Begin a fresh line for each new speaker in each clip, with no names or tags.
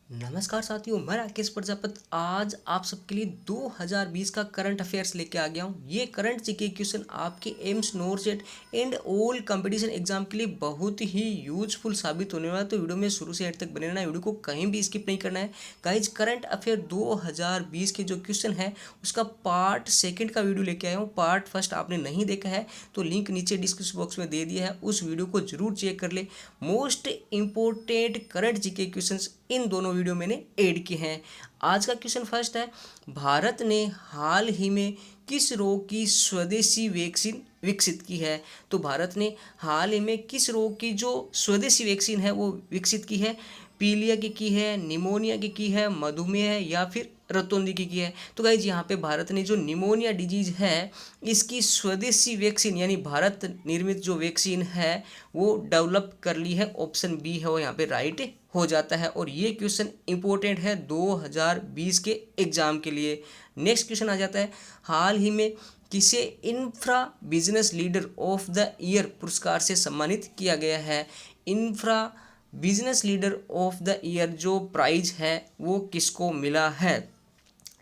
नमस्कार साथियों, मैं राकेश प्रजापति आज आप सबके लिए 2020 का करंट अफेयर्स लेके आ गया हूँ। ये करंट जीके क्वेश्चन आपके AIIMS NORCET and all competition exam के लिए बहुत ही यूजफुल साबित होने वाला है। तो वीडियो में शुरू से एंड तक बने रहना, वीडियो को कहीं भी स्किप नहीं करना है। गाइज, करंट अफेयर 2020 के जो क्वेश्चन है उसका पार्ट सेकेंड का वीडियो लेके आया हूँ। पार्ट फर्स्ट आपने नहीं देखा है तो लिंक नीचे डिस्क्रिप्शन बॉक्स में दे दिया है, उस वीडियो को जरूर चेक कर ले। Most important current GK questions in दोनों वीडियो मैंने ऐड किए हैं। आज का क्वेश्चन फर्स्ट है, भारत ने हाल ही में किस रोग की स्वदेशी वैक्सीन विकसित की है। तो भारत ने हाल ही में किस रोग की जो स्वदेशी वैक्सीन है वो विकसित की है। पीलिया की है, निमोनिया की है, मधुमेह है या फिर रतौंधी की है। तो गाइज यहाँ पे भारत ने जो निमोनिया डिजीज है इसकी स्वदेशी वैक्सीन यानी भारत निर्मित जो वैक्सीन है वो डेवलप कर ली है। ऑप्शन बी है वो यहाँ पे राइट हो जाता है और ये क्वेश्चन इंपॉर्टेंट है 2020 के एग्जाम के लिए। नेक्स्ट क्वेश्चन आ जाता है, हाल ही में किसे infra business leader of the year पुरस्कार से सम्मानित किया गया है। Infra business leader of the year जो प्राइज है वो किसको मिला है।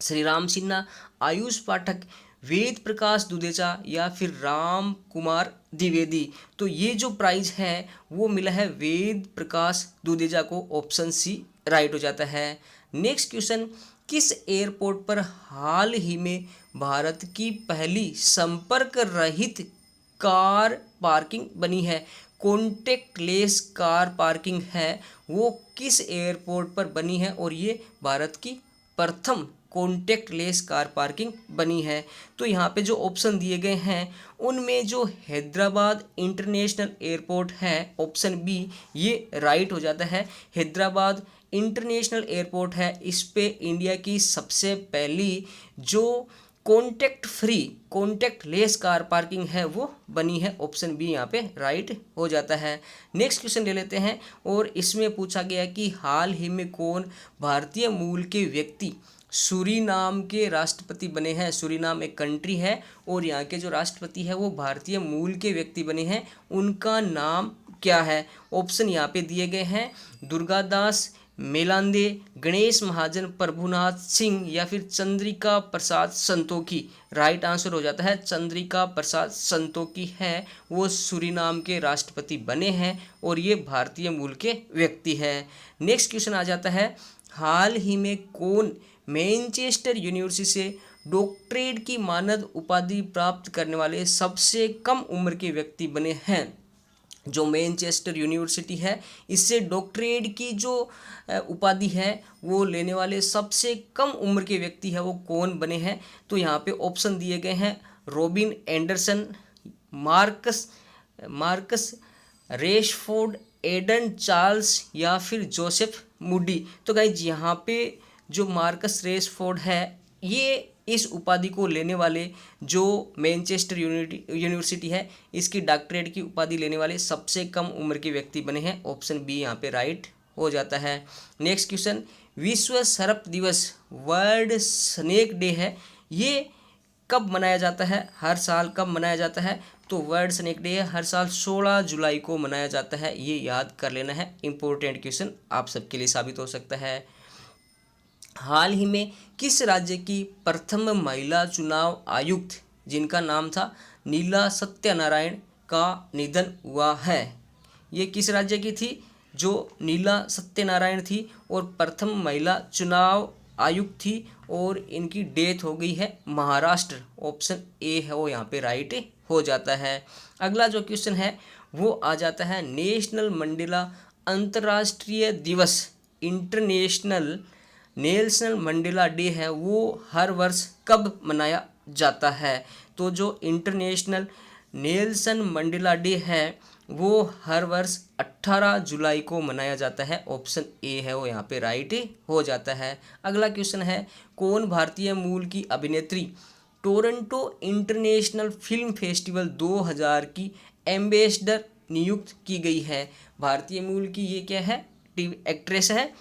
श्री राम सिन्हा, आयुष पाठक, वेद प्रकाश दुदेचा या फिर राम कुमार द्विवेदी। तो ये जो प्राइज है वो मिला है वेद प्रकाश दुदेजा को। ऑप्शन सी राइट हो जाता है। नेक्स्ट क्वेश्चन, किस एयरपोर्ट पर हाल ही में भारत की पहली संपर्क रहित कार पार्किंग बनी है। कॉन्टेक्टलेस कार पार्किंग है वो किस एयरपोर्ट पर बनी है और ये भारत की प्रथम कॉन्टेक्टलेस कार पार्किंग बनी है। तो यहाँ पे जो ऑप्शन दिए गए हैं उनमें जो हैदराबाद इंटरनेशनल एयरपोर्ट है ऑप्शन बी ये राइट हो जाता है। हैदराबाद इंटरनेशनल एयरपोर्ट है, इस पे इंडिया की सबसे पहली जो कॉन्टेक्ट लेस कार पार्किंग है वो बनी है। ऑप्शन बी यहाँ पे राइट हो जाता है। नेक्स्ट क्वेश्चन ले लेते हैं और इसमें पूछा गया कि हाल ही में कौन भारतीय मूल के व्यक्ति सूरीनाम के राष्ट्रपति बने हैं। सूरीनाम एक कंट्री है और यहाँ के जो राष्ट्रपति है वो भारतीय मूल के व्यक्ति बने हैं, उनका नाम क्या है। ऑप्शन यहाँ पे दिए गए हैं, दुर्गादास मेलांदे, गणेश महाजन, प्रभुनाथ सिंह या फिर चंद्रिका प्रसाद संतोखी। राइट आंसर हो जाता है चंद्रिका प्रसाद संतोखी है वो सूरीनाम के राष्ट्रपति बने हैं और ये भारतीय मूल के व्यक्ति हैं। नेक्स्ट क्वेश्चन आ जाता है, हाल ही में कौन मैनचेस्टर यूनिवर्सिटी से डॉक्टरेट की मानद उपाधि प्राप्त करने वाले सबसे कम उम्र के व्यक्ति बने हैं। जो मैनचेस्टर यूनिवर्सिटी है इससे डॉक्टरेट की जो उपाधि है वो लेने वाले सबसे कम उम्र के व्यक्ति है वो कौन बने हैं। तो यहाँ पे ऑप्शन दिए गए हैं, Robin Anderson, Marcus Rashford, Aidan Charles या फिर जोसेफ मूडी। तो गाइज यहाँ पे जो मार्कस रेशफोर्ड है ये इस उपाधि को लेने वाले जो मैनचेस्टर यूनिवर्सिटी है इसकी डॉक्टरेट की उपाधि लेने वाले सबसे कम उम्र के व्यक्ति बने हैं। ऑप्शन बी यहाँ पे राइट हो जाता है। नेक्स्ट क्वेश्चन, विश्व सर्प दिवस वर्ल्ड स्नेक डे है ये कब मनाया जाता है, हर साल कब मनाया जाता है। तो वर्ल्ड स्नेक डे हर साल 16 जुलाई को मनाया जाता है, ये याद कर लेना है। इंपॉर्टेंट क्वेश्चन आप सबके लिए साबित हो सकता है। हाल ही में किस राज्य की प्रथम महिला चुनाव आयुक्त जिनका नाम था नीला सत्यनारायण का निधन हुआ है। ये किस राज्य की थी, जो नीला सत्यनारायण थी और प्रथम महिला चुनाव आयुक्त थी और इनकी डेथ हो गई है महाराष्ट्र। ऑप्शन ए है वो यहाँ पे राइट हो जाता है। अगला जो क्वेश्चन है वो आ जाता है, नेशनल मंडेला अंतर्राष्ट्रीय दिवस इंटरनेशनल नेल्सन मंडेला डे है वो हर वर्ष कब मनाया जाता है। तो जो इंटरनेशनल नेल्सन मंडेला डे है वो हर वर्ष 18 जुलाई को मनाया जाता है। ऑप्शन ए है वो यहाँ पे राइट हो जाता है। अगला क्वेश्चन है, कौन भारतीय मूल की अभिनेत्री टोरंटो इंटरनेशनल फिल्म फेस्टिवल 2000 की एम्बेसडर नियुक्त की गई है। भारतीय मूल की ये क्या है, एक्ट्रेस है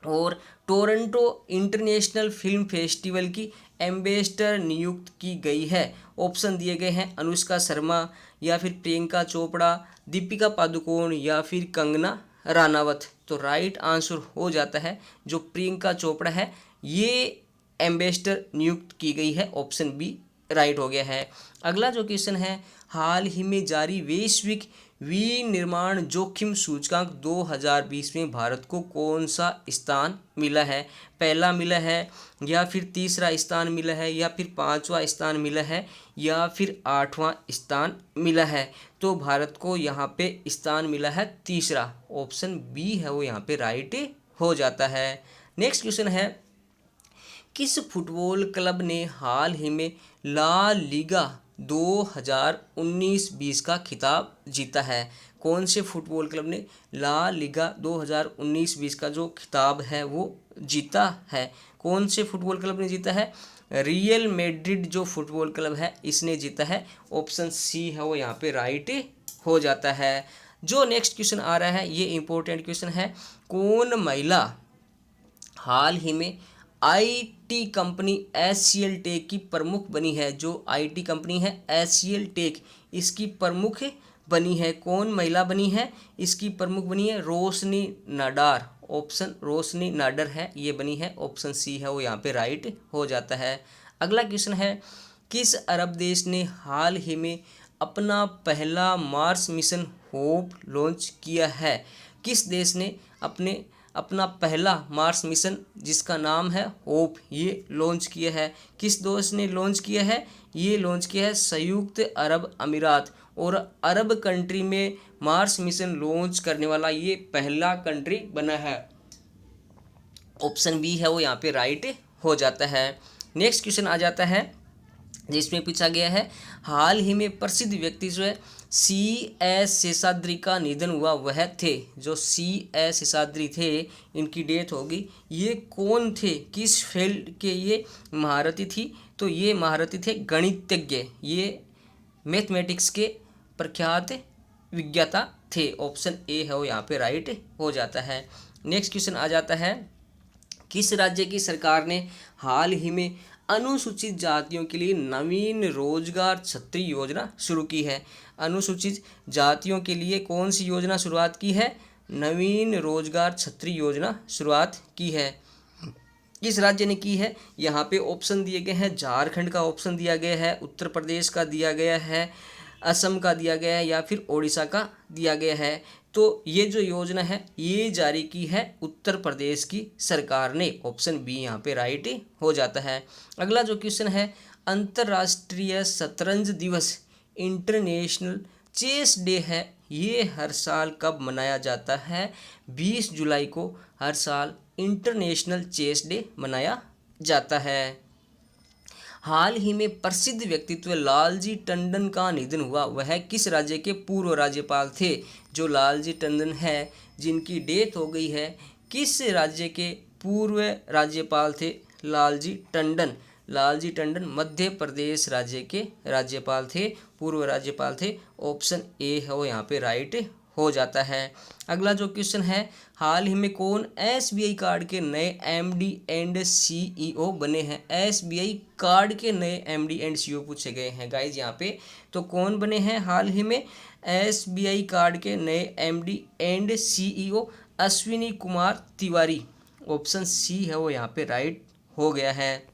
और टोरंटो इंटरनेशनल फिल्म फेस्टिवल की एम्बेसडर नियुक्त की गई है। ऑप्शन दिए गए हैं, अनुष्का शर्मा या फिर प्रियंका चोपड़ा, दीपिका पादुकोण या फिर कंगना रानावत। तो राइट आंसर हो जाता है जो प्रियंका चोपड़ा है ये एम्बेसडर नियुक्त की गई है, ऑप्शन बी राइट हो गया है। अगला जो क्वेश्चन है, हाल ही में जारी वैश्विक विनिर्माण जोखिम सूचकांक 2020 में भारत को कौन सा स्थान मिला है? पहला मिला है, या फिर तीसरा स्थान मिला है, या फिर पांचवा स्थान मिला है, या फिर आठवां स्थान मिला है? तो भारत को यहाँ पे स्थान मिला है तीसरा, ऑप्शन बी है वो यहाँ पे राइट हो जाता है। नेक्स्ट क्वेश्चन है, किस फुटबॉल क्लब ने हाल ही में ला लीगा 2019-20 का खिताब जीता है? कौन से फुटबॉल क्लब ने ला लीगा 2019-20 का जो खिताब है वो जीता है? कौन से फुटबॉल क्लब ने जीता है? रियल मैड्रिड जो फुटबॉल क्लब है इसने जीता है, ऑप्शन सी है वो यहाँ पे राइट हो जाता है। जो नेक्स्ट क्वेश्चन आ रहा है ये इंपॉर्टेंट क्वेश्चन है, कौन महिला हाल ही में आईटी कंपनी एचसीएल टेक की प्रमुख बनी है? जो आईटी कंपनी है एचसीएल टेक इसकी प्रमुख बनी है, कौन महिला बनी है? इसकी प्रमुख बनी है रोशनी नाडार, ऑप्शन रोशनी नाडर है ये बनी है, ऑप्शन सी है वो यहाँ पे राइट हो जाता है। अगला क्वेश्चन है, किस अरब देश ने हाल ही में अपना पहला मार्स मिशन होप लॉन्च किया है? किस देश ने अपना पहला मार्स मिशन जिसका नाम है होप ये लॉन्च किया है? किस देश ने लॉन्च किया है? ये लॉन्च किया है संयुक्त अरब अमीरात। और अरब कंट्री में मार्स मिशन लॉन्च करने वाला ये पहला कंट्री बना है, ऑप्शन बी है वो यहाँ पे राइट हो जाता है। नेक्स्ट क्वेश्चन आ जाता है जिसमें पूछा गया है, हाल ही में प्रसिद्ध व्यक्ति जो है C.S. शेषाद्री का निधन हुआ वह थे? जो C.S. शेषाद्री थे इनकी डेथ होगी, ये कौन थे? किस फील्ड के ये महारथी थी? तो ये महारथी थे गणितज्ञ, ये मैथमेटिक्स के प्रख्यात विज्ञाता थे, ऑप्शन ए है वो यहाँ पे राइट हो जाता है। नेक्स्ट क्वेश्चन आ जाता है, किस राज्य की सरकार ने हाल ही में अनुसूचित जातियों के लिए नवीन रोजगार छतरी योजना शुरू की है? अनुसूचित जातियों के लिए कौन सी योजना शुरुआत की है? नवीन रोजगार छतरी योजना शुरुआत की है। किस राज्य ने की है? यहाँ पे ऑप्शन दिए गए हैं, झारखंड का ऑप्शन दिया गया है, उत्तर प्रदेश का दिया गया है, असम का दिया गया है, या फिर ओडिशा का दिया गया है। तो ये जो योजना है ये जारी की है उत्तर प्रदेश की सरकार ने, ऑप्शन बी यहाँ पे राइट हो जाता है। अगला जो क्वेश्चन है, अंतर्राष्ट्रीय शतरंज दिवस इंटरनेशनल चेस डे है ये हर साल कब मनाया जाता है? 20 जुलाई को हर साल इंटरनेशनल चेस डे मनाया जाता है। हाल ही में प्रसिद्ध व्यक्तित्व लालजी टंडन का निधन हुआ वह किस राज्य के पूर्व राज्यपाल थे? जो लालजी टंडन है जिनकी डेथ हो गई है, किस राज्य के पूर्व राज्यपाल थे लालजी टंडन? लालजी टंडन मध्य प्रदेश राज्य के राज्यपाल थे, पूर्व राज्यपाल थे, ऑप्शन ए है वो यहाँ पे राइट हो जाता है। अगला जो क्वेश्चन है, हाल ही में कौन एसबीआई कार्ड के नए एमडी एंड सीईओ बने हैं? एसबीआई कार्ड के नए एमडी एंड सीईओ पूछे गए हैं गाइज यहाँ पे, तो कौन बने हैं हाल ही में एसबीआई कार्ड के नए MD and CEO? Ashwini Kumar Tiwari, option C है वो यहाँ पे राइट हो गया है।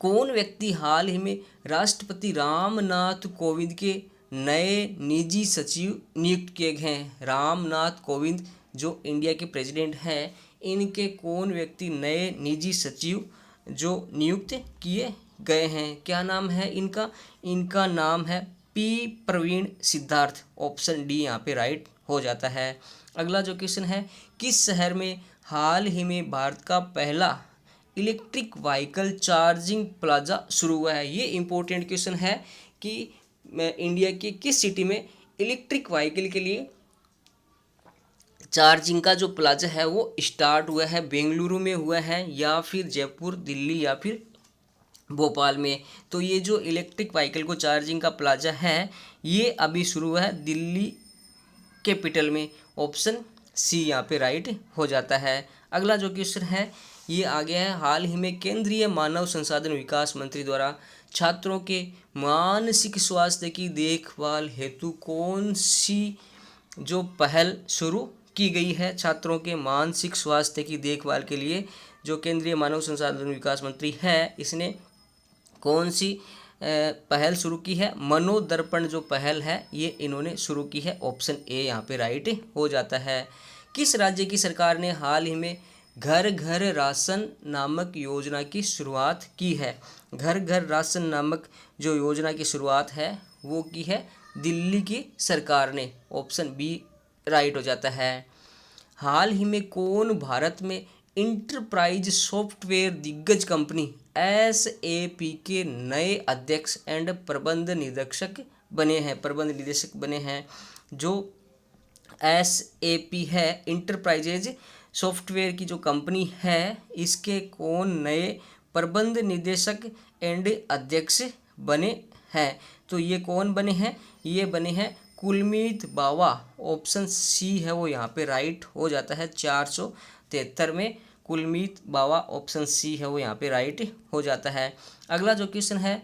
कौन व्यक्ति हाल ही में राष्ट्रपति रामनाथ कोविंद के नए निजी सचिव नियुक्त किए गए हैं? रामनाथ कोविंद जो इंडिया के प्रेसिडेंट हैं इनके कौन व्यक्ति नए निजी सचिव जो नियुक्त किए गए हैं? क्या नाम है इनका? इनका नाम है P Praveen Siddharth, option D यहाँ पे राइट हो जाता है। अगला जो क्वेश्चन है, किस शहर में हाल ही में भारत का पहला इलेक्ट्रिक व्हीकल चार्जिंग प्लाजा शुरू हुआ है? ये इंपॉर्टेंट क्वेश्चन है कि इंडिया के किस सिटी में इलेक्ट्रिक व्हीकल के लिए चार्जिंग का जो प्लाजा है वो स्टार्ट हुआ है? बेंगलुरु में हुआ है, या फिर जयपुर, दिल्ली, या फिर भोपाल में? तो ये जो इलेक्ट्रिक व्हीकल को चार्जिंग का प्लाजा है ये अभी शुरू हुआ है दिल्ली कैपिटल में, ऑप्शन सी यहाँ पे राइट हो जाता है। अगला जो क्वेश्चन है ये आ गया है, हाल ही में केंद्रीय मानव संसाधन विकास मंत्री द्वारा छात्रों के मानसिक स्वास्थ्य की देखभाल हेतु कौन सी जो पहल शुरू की गई है छात्रों के मानसिक स्वास्थ्य की देखभाल के लिए। जो केंद्रीय मानव संसाधन विकास मंत्री है, इसने कौन सी पहल शुरू की है? मनोदर्पण जो पहल है ये इन्होंने शुरू की है। ऑप्शन ए यहाँ पे राइट हो जाता है। किस राज्य की सरकार ने हाल ही में घर घर राशन नामक योजना की शुरुआत की है? घर घर राशन नामक जो योजना की शुरुआत है वो की है दिल्ली की सरकार ने। ऑप्शन बी राइट हो जाता है। हाल ही में कौन भारत में इंटरप्राइज सॉफ्टवेयर दिग्गज कंपनी SAP के नए अध्यक्ष एंड प्रबंध निदेशक बने हैं? जो SAP है, इंटरप्राइजेज सॉफ्टवेयर की जो कंपनी है, इसके कौन नए प्रबंध निदेशक एंड अध्यक्ष बने हैं? तो ये कौन बने हैं? ये बने हैं कुलमीत बावा। ऑप्शन सी है वो यहाँ पे राइट हो जाता है। 473 में कुलमीत बावा, ऑप्शन सी है वो यहाँ पे राइट हो जाता है। अगला जो क्वेश्चन है,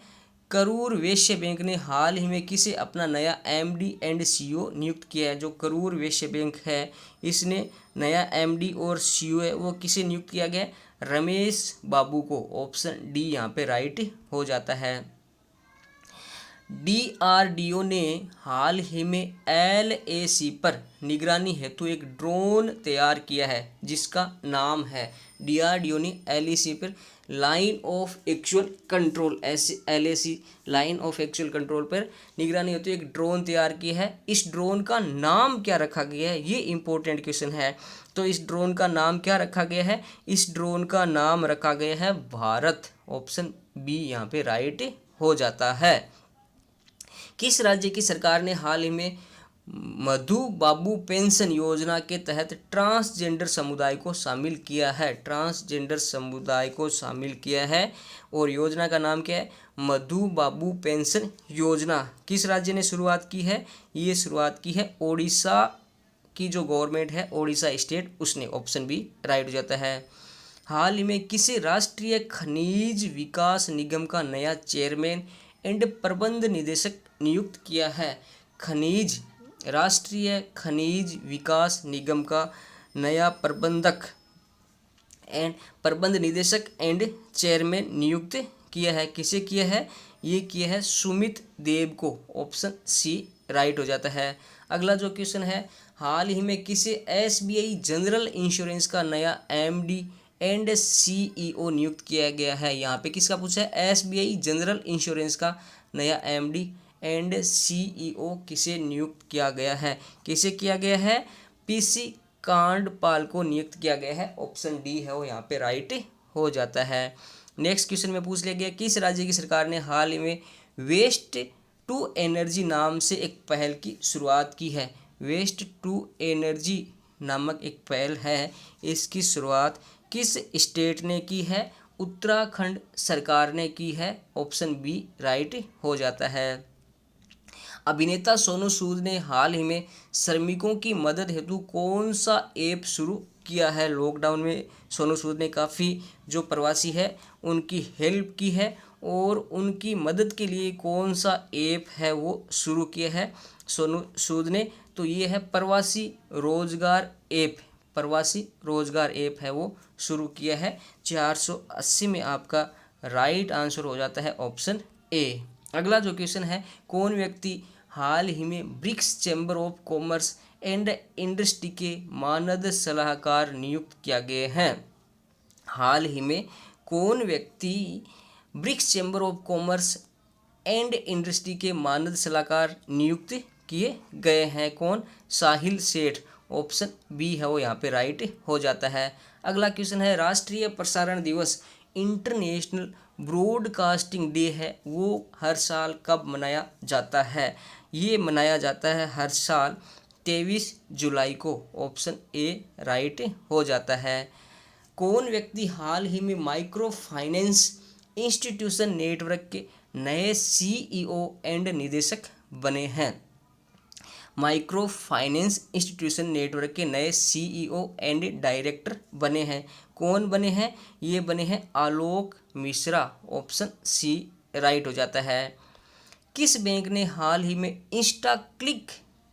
करूर वैश्य बैंक ने हाल ही में किसे अपना नया MD एंड CEO नियुक्त किया है? जो करूर वैश्य बैंक है, इसने नया MD और CEO है वो किसे नियुक्त किया गया? रमेश बाबू को। ऑप्शन डी यहाँ पे राइट हो जाता है। DRDO ने हाल ही में LAC पर निगरानी हेतु एक ड्रोन तैयार किया है जिसका नाम है, DRDO ने LAC पर line of actual control, LAC line of actual control पर निगरानी हेतु एक ड्रोन तैयार किया है। इस ड्रोन का नाम क्या रखा गया है? ये इंपॉर्टेंट क्वेश्चन है। तो इस ड्रोन का नाम क्या रखा गया है? इस ड्रोन का नाम रखा गया है भारत। ऑप्शन बी यहाँ पे राइट हो जाता है। किस राज्य की सरकार ने हाल ही में मधु बाबू पेंशन योजना के तहत ट्रांसजेंडर समुदाय को शामिल किया है? ट्रांसजेंडर समुदाय को शामिल किया है और योजना का नाम क्या है? मधु बाबू पेंशन योजना। किस राज्य ने शुरुआत की है? ये शुरुआत की है ओडिशा की जो गवर्नमेंट है, ओडिशा स्टेट, उसने। ऑप्शन बी राइट हो जाता है। हाल ही में किसे राष्ट्रीय खनिज विकास निगम का नया चेयरमैन एंड प्रबंध निदेशक नियुक्त किया है? राष्ट्रीय खनिज विकास निगम का नया प्रबंध निदेशक एंड चेयरमैन नियुक्त किया है। किसे किया है? ये किया है सुमित देव को। ऑप्शन सी राइट हो जाता है। अगला जो क्वेश्चन है, हाल ही में किसे SBI जनरल इंश्योरेंस का नया MD एंड CEO नियुक्त किया गया है? यहाँ पे किसका पूछा है? SBI जनरल इंश्योरेंस का नया MD एंड CEO किसे नियुक्त किया गया है? किसे किया गया है? PC कांडपाल को नियुक्त किया गया है। ऑप्शन डी है वो यहाँ पे राइट हो जाता है। नेक्स्ट क्वेश्चन में पूछ लिया गया, किस राज्य की सरकार ने हाल ही में वेस्ट टू एनर्जी नाम से एक पहल की शुरुआत की है? वेस्ट टू एनर्जी नामक एक पहल है, इसकी शुरुआत किस स्टेट ने की है? उत्तराखंड सरकार ने की है। ऑप्शन बी राइट हो जाता है। अभिनेता सोनू सूद ने हाल ही में श्रमिकों की मदद हेतु कौन सा ऐप शुरू किया है? लॉकडाउन में सोनू सूद ने काफ़ी जो प्रवासी है उनकी हेल्प की है और उनकी मदद के लिए कौन सा ऐप है वो शुरू किया है सोनू सूद ने? तो ये है प्रवासी रोजगार ऐप। प्रवासी रोजगार ऐप है वो शुरू किया है। 480 में आपका राइट आंसर हो जाता है ऑप्शन ए। अगला जो क्वेश्चन है, कौन व्यक्ति हाल ही में BRICS Chamber of Commerce and Industry के मानद सलाहकार नियुक्त किया गए हैं? हाल ही में कौन व्यक्ति BRICS Chamber of Commerce and Industry के मानद सलाहकार नियुक्त किए गए हैं? कौन? साहिल सेठ। ऑप्शन बी है वो यहाँ पे राइट हो जाता है। अगला क्वेश्चन है, राष्ट्रीय प्रसारण दिवस इंटरनेशनल ब्रॉडकास्टिंग डे है वो हर साल कब मनाया जाता है? ये मनाया जाता है हर साल 23 जुलाई को। ऑप्शन ए राइट हो जाता है। कौन व्यक्ति हाल ही में माइक्रो फाइनेंस इंस्टीट्यूशन नेटवर्क के नए CEO एंड निदेशक बने हैं? माइक्रो फाइनेंस इंस्टीट्यूशन नेटवर्क के नए CEO एंड डायरेक्टर बने हैं। कौन बने हैं? ये बने हैं आलोक मिश्रा। ऑप्शन सी राइट हो जाता है। किस बैंक ने हाल ही में इंस्टा क्लिक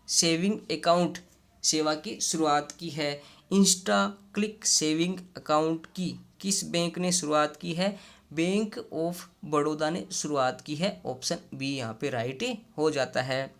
सेविंग अकाउंट सेवा की शुरुआत की है? इंस्टा क्लिक सेविंग अकाउंट की किस बैंक ने शुरुआत की है? बैंक ऑफ बड़ौदा ने शुरुआत की है। ऑप्शन बी यहाँ पे राइट हो जाता है।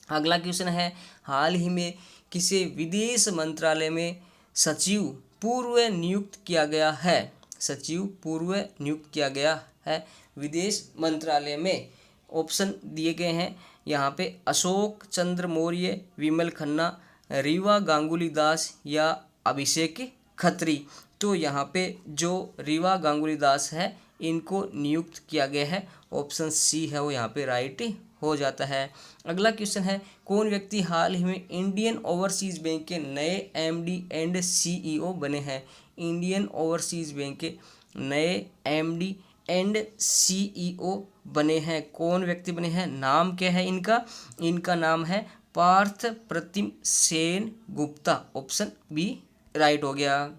अगला क्वेश्चन है, हाल ही में किसे विदेश मंत्रालय में सचिव पूर्व नियुक्त किया गया है? सचिव पूर्व नियुक्त किया गया है विदेश मंत्रालय में। ऑप्शन दिए गए हैं यहाँ पे, अशोक चंद्र मौर्य, विमल खन्ना, रीवा गांगुली दास या अभिषेक खत्री। तो यहाँ पे जो रीवा गांगुली दास है इनको नियुक्त किया गया है। ऑप्शन सी है वो यहाँ पे राइट हो जाता है। अगला क्वेश्चन है, कौन व्यक्ति हाल ही में इंडियन ओवरसीज बैंक के नए एमडी एंड सीईओ बने हैं? इंडियन ओवरसीज बैंक के नए एमडी एंड सीईओ बने हैं। कौन व्यक्ति बने हैं? नाम क्या है इनका? इनका नाम है Parth Pratim Sengupta. Option B right हो गया।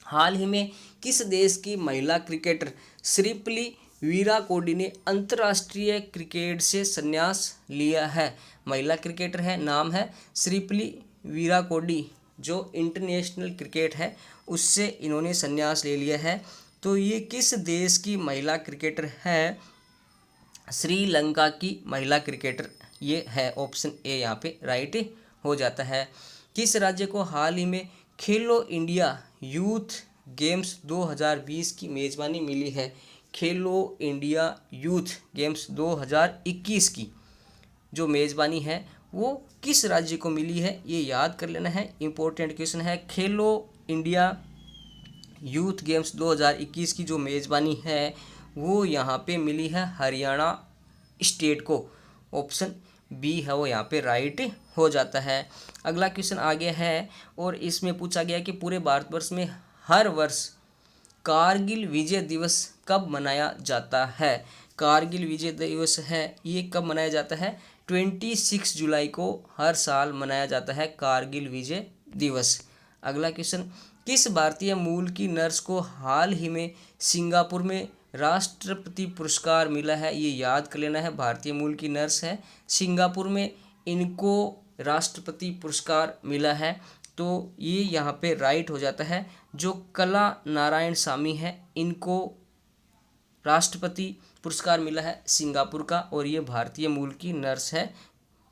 हाल ही में किस देश की महिला क्रिकेटर श्रीपली वीरा कोडी ने अंतर्राष्ट्रीय क्रिकेट से संन्यास लिया है? महिला क्रिकेटर है, नाम है श्रीपली वीरा कोडी, जो इंटरनेशनल क्रिकेट है उससे इन्होंने संन्यास ले लिया है। तो ये किस देश की महिला क्रिकेटर है? श्रीलंका की महिला क्रिकेटर ये है। ऑप्शन ए यहाँ पे राइट हो जाता है। किस राज्य को हाल ही में खेलो इंडिया यूथ गेम्स 2020 की मेज़बानी मिली है? खेलो इंडिया यूथ गेम्स 2021 की जो मेज़बानी है वो किस राज्य को मिली है, ये याद कर लेना है। इम्पोर्टेंट क्वेश्चन है। खेलो इंडिया यूथ गेम्स 2021 की जो मेज़बानी है वो यहाँ पे मिली है हरियाणा स्टेट को। ऑप्शन बी है वो यहाँ पे राइट हो जाता है। अगला क्वेश्चन आ गया है और इसमें पूछा गया कि पूरे भारतवर्ष में हर वर्ष कारगिल विजय दिवस कब मनाया जाता है? कारगिल विजय दिवस है ये कब मनाया जाता है? 26 जुलाई को हर साल मनाया जाता है कारगिल विजय दिवस। अगला क्वेश्चन, किस भारतीय मूल की नर्स को हाल ही में सिंगापुर में राष्ट्रपति पुरस्कार मिला है? ये याद कर लेना है। भारतीय मूल की नर्स है, सिंगापुर में इनको राष्ट्रपति पुरस्कार मिला है। तो ये यहाँ पे राइट हो जाता है। जो कला नारायण सामी है इनको राष्ट्रपति पुरस्कार मिला है सिंगापुर का, और ये भारतीय मूल की नर्स है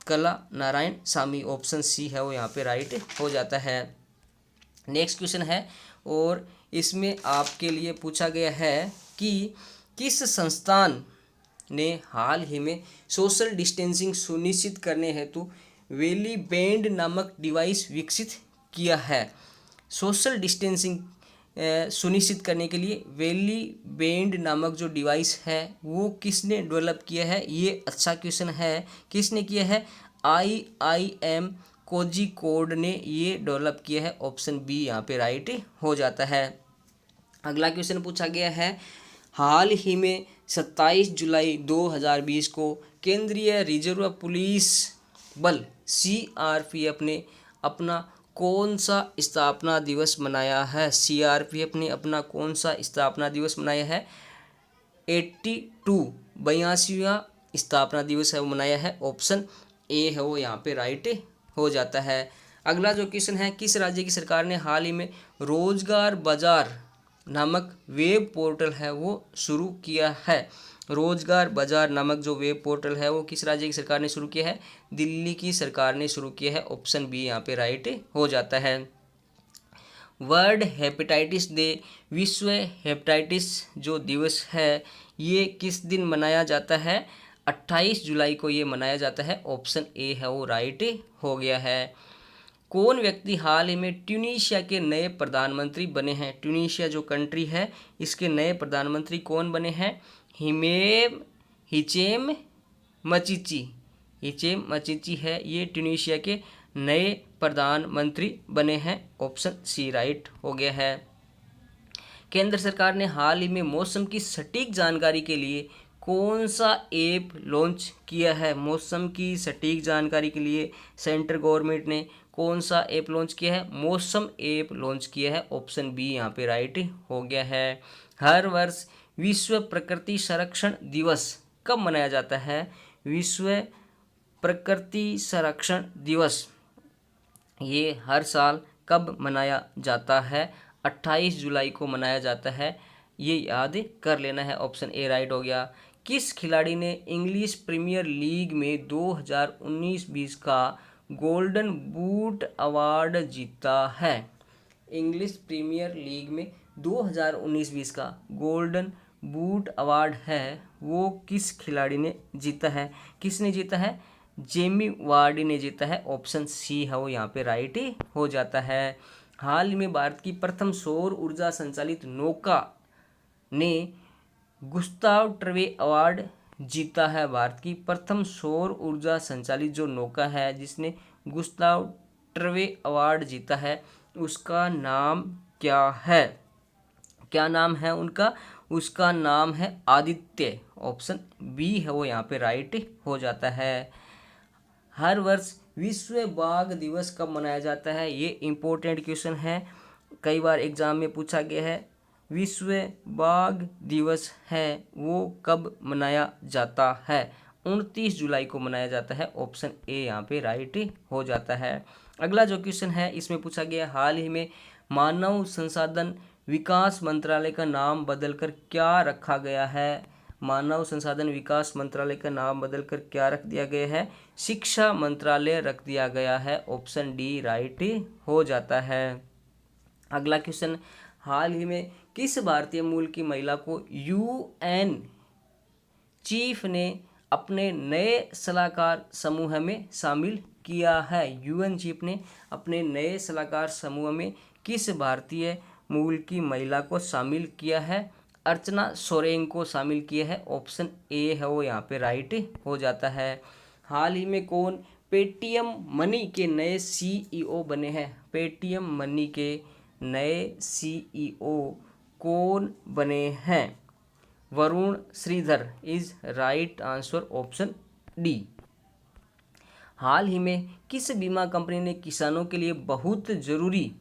कला नारायण सामी। ऑप्शन सी है वो यहाँ पे राइट हो जाता है। नेक्स्ट क्वेश्चन है और इसमें आपके लिए पूछा गया है कि किस संस्थान ने हाल ही में सोशल डिस्टेंसिंग सुनिश्चित करने हेतु वेली बैंड नामक डिवाइस विकसित किया है? सोशल डिस्टेंसिंग सुनिश्चित करने के लिए वेली बैंड नामक जो डिवाइस है वो किसने डेवलप किया है? ये अच्छा क्वेश्चन है। किसने किया है? IIM कोझिकोड ने ये डेवलप किया है। ऑप्शन बी यहाँ पे राइट हो जाता है। अगला क्वेश्चन पूछा गया है, हाल ही में 27 जुलाई 2020 को केंद्रीय रिजर्व पुलिस बल CRPF ने अपना कौन सा स्थापना दिवस मनाया है? CRPF ने अपना कौन सा स्थापना दिवस मनाया है? 82वां स्थापना दिवस है वो मनाया है। ऑप्शन ए है वो यहाँ पे राइट हो जाता है। अगला जो क्वेश्चन है, किस राज्य की सरकार ने हाल ही में रोजगार बाजार नामक वेब पोर्टल है वो शुरू किया है? रोजगार बाजार नामक जो वेब पोर्टल है वो किस राज्य की सरकार ने शुरू किया है? दिल्ली की सरकार ने शुरू किया है। ऑप्शन बी यहाँ पे राइट हो जाता है। वर्ल्ड हेपेटाइटिस डे, विश्व हेपेटाइटिस जो दिवस है ये किस दिन मनाया जाता है? 28 जुलाई को ये मनाया जाता है। ऑप्शन ए है वो राइट हो गया है। कौन व्यक्ति हाल ही में ट्यूनीशिया के नए प्रधानमंत्री बने हैं? ट्यूनीशिया जो कंट्री है इसके नए प्रधानमंत्री कौन बने हैं? हिचेम मचीची है ये ट्यूनीशिया के नए प्रधानमंत्री बने हैं। ऑप्शन सी राइट हो गया है। केंद्र सरकार ने हाल ही में मौसम की सटीक जानकारी के लिए कौन सा ऐप लॉन्च किया है? मौसम की सटीक जानकारी के लिए सेंट्रल गवर्नमेंट ने कौन सा ऐप लॉन्च किया है? मौसम ऐप लॉन्च किया है। ऑप्शन बी यहाँ पे राइट हो गया है। हर वर्ष विश्व प्रकृति संरक्षण दिवस कब मनाया जाता है? विश्व प्रकृति संरक्षण दिवस ये हर साल कब मनाया जाता है? 28 जुलाई को मनाया जाता है, ये याद कर लेना है। ऑप्शन ए राइट हो गया। किस खिलाड़ी ने इंग्लिश प्रीमियर लीग में 2019-20 का गोल्डन बूट अवार्ड जीता है? इंग्लिश प्रीमियर लीग में 2019-20 का गोल्डन बूट अवार्ड है, वो किस खिलाड़ी ने जीता है? किसने जीता है? जेमी वार्डी ने जीता है। ऑप्शन सी है वो यहाँ पे राइट हो जाता है। हाल ही में भारत की प्रथम सौर ऊर्जा संचालित नौका ने गुस्ताव ट्रवे अवार्ड जीता है। भारत की प्रथम सौर ऊर्जा संचालित जो नौका है जिसने गुस्ताव ट्रवे अवार्ड जीता है, उसका नाम क्या है? क्या नाम है उनका? उसका नाम है आदित्य। ऑप्शन बी है वो यहाँ पे राइट हो जाता है। हर वर्ष विश्व बाघ दिवस कब मनाया जाता है? ये इम्पोर्टेंट क्वेश्चन है, कई बार एग्जाम में पूछा गया है। विश्व बाघ दिवस है वो कब मनाया जाता है? 29 जुलाई को मनाया जाता है। ऑप्शन ए यहाँ पे राइट हो जाता है। अगला जो क्वेश्चन है इसमें पूछा गया, हाल ही में मानव संसाधन विकास मंत्रालय का नाम बदलकर क्या रखा गया है? मानव संसाधन विकास मंत्रालय का नाम बदलकर क्या रख दिया गया है? शिक्षा मंत्रालय रख दिया गया है। ऑप्शन डी राइट हो जाता है। अगला क्वेश्चन, हाल ही में किस भारतीय मूल की महिला को यूएन चीफ ने अपने नए सलाहकार समूह में शामिल किया है? यूएन चीफ ने अपने नए सलाहकार समूह में किस भारतीय मूल की महिला को शामिल किया है? अर्चना सोरेंग को शामिल किया है। ऑप्शन ए है वो यहाँ पे राइट हो जाता है। हाल ही में कौन पेटीएम मनी के नए सीईओ बने हैं? पेटीएम मनी के नए सीईओ कौन बने हैं? Varun Sridhar is right answer, option D. हाल ही में किस बीमा कंपनी ने किसानों के लिए बहुत ज़रूरी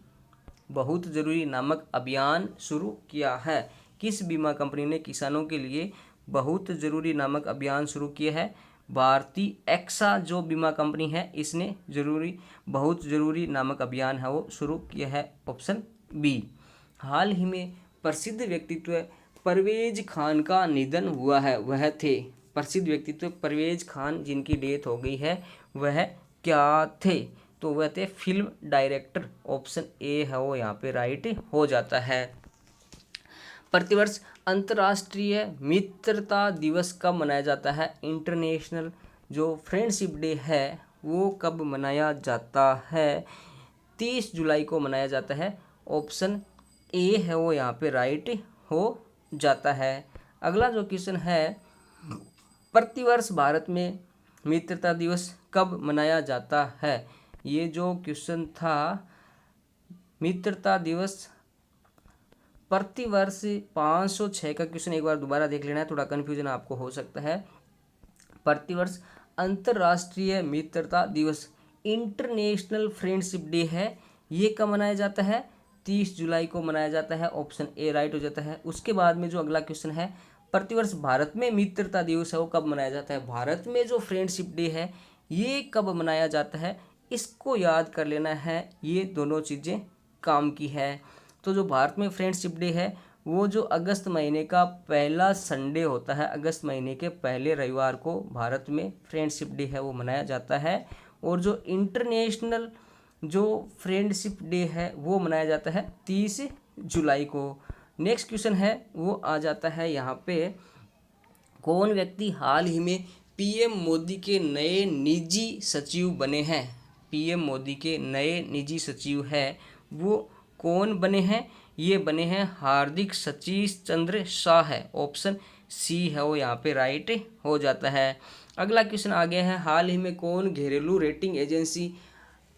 नामक अभियान शुरू किया है? किस बीमा कंपनी ने किसानों के लिए बहुत ज़रूरी नामक अभियान शुरू किया है? भारतीय एक्सा जो बीमा कंपनी है इसने बहुत ज़रूरी नामक अभियान है वो शुरू किया है। Option B. हाल ही में प्रसिद्ध व्यक्तित्व परवेज खान का निधन हुआ है, वह थे? प्रसिद्ध व्यक्तित्व परवेज खान जिनकी डेथ हो गई है वह क्या थे? तो वह थे फिल्म डायरेक्टर। ऑप्शन ए है वो यहाँ पे राइट हो जाता है। प्रतिवर्ष अंतर्राष्ट्रीय मित्रता दिवस कब मनाया जाता है? इंटरनेशनल जो फ्रेंडशिप डे है वो कब मनाया जाता है? 30 जुलाई को मनाया जाता है। ऑप्शन ए है वो यहाँ पे राइट हो जाता है। अगला जो क्वेश्चन है, प्रतिवर्ष भारत में मित्रता दिवस कब मनाया जाता है? ये जो क्वेश्चन था, मित्रता दिवस प्रतिवर्ष 506 का क्वेश्चन एक बार दोबारा देख लेना है, थोड़ा कन्फ्यूजन आपको हो सकता है। प्रतिवर्ष अंतर्राष्ट्रीय मित्रता दिवस इंटरनेशनल फ्रेंडशिप डे है, ये कब मनाया जाता है? 30 जुलाई को मनाया जाता है। ऑप्शन ए राइट हो जाता है। उसके बाद में जो अगला क्वेश्चन है, प्रतिवर्ष भारत में मित्रता दिवस है वो कब मनाया जाता है? भारत में जो फ्रेंडशिप डे है ये कब मनाया जाता है? इसको याद कर लेना है, ये दोनों चीज़ें काम की है। तो जो भारत में फ्रेंडशिप डे है वो जो अगस्त महीने का पहला संडे होता है, अगस्त महीने के पहले रविवार को भारत में फ्रेंडशिप डे है वो मनाया जाता है। और जो इंटरनेशनल जो फ्रेंडशिप डे है वो मनाया जाता है 30 जुलाई को। नेक्स्ट क्वेश्चन है वो आ जाता है यहाँ पे, कौन व्यक्ति हाल ही में पीएम मोदी के नए निजी सचिव बने हैं? पीएम मोदी के नए निजी सचिव है वो कौन बने हैं? ये बने हैं हार्दिक सतीश चंद्र शाह है। ऑप्शन सी है वो यहाँ पे राइट हो जाता है। अगला क्वेश्चन आ गया है, हाल ही में कौन घरेलू रेटिंग एजेंसी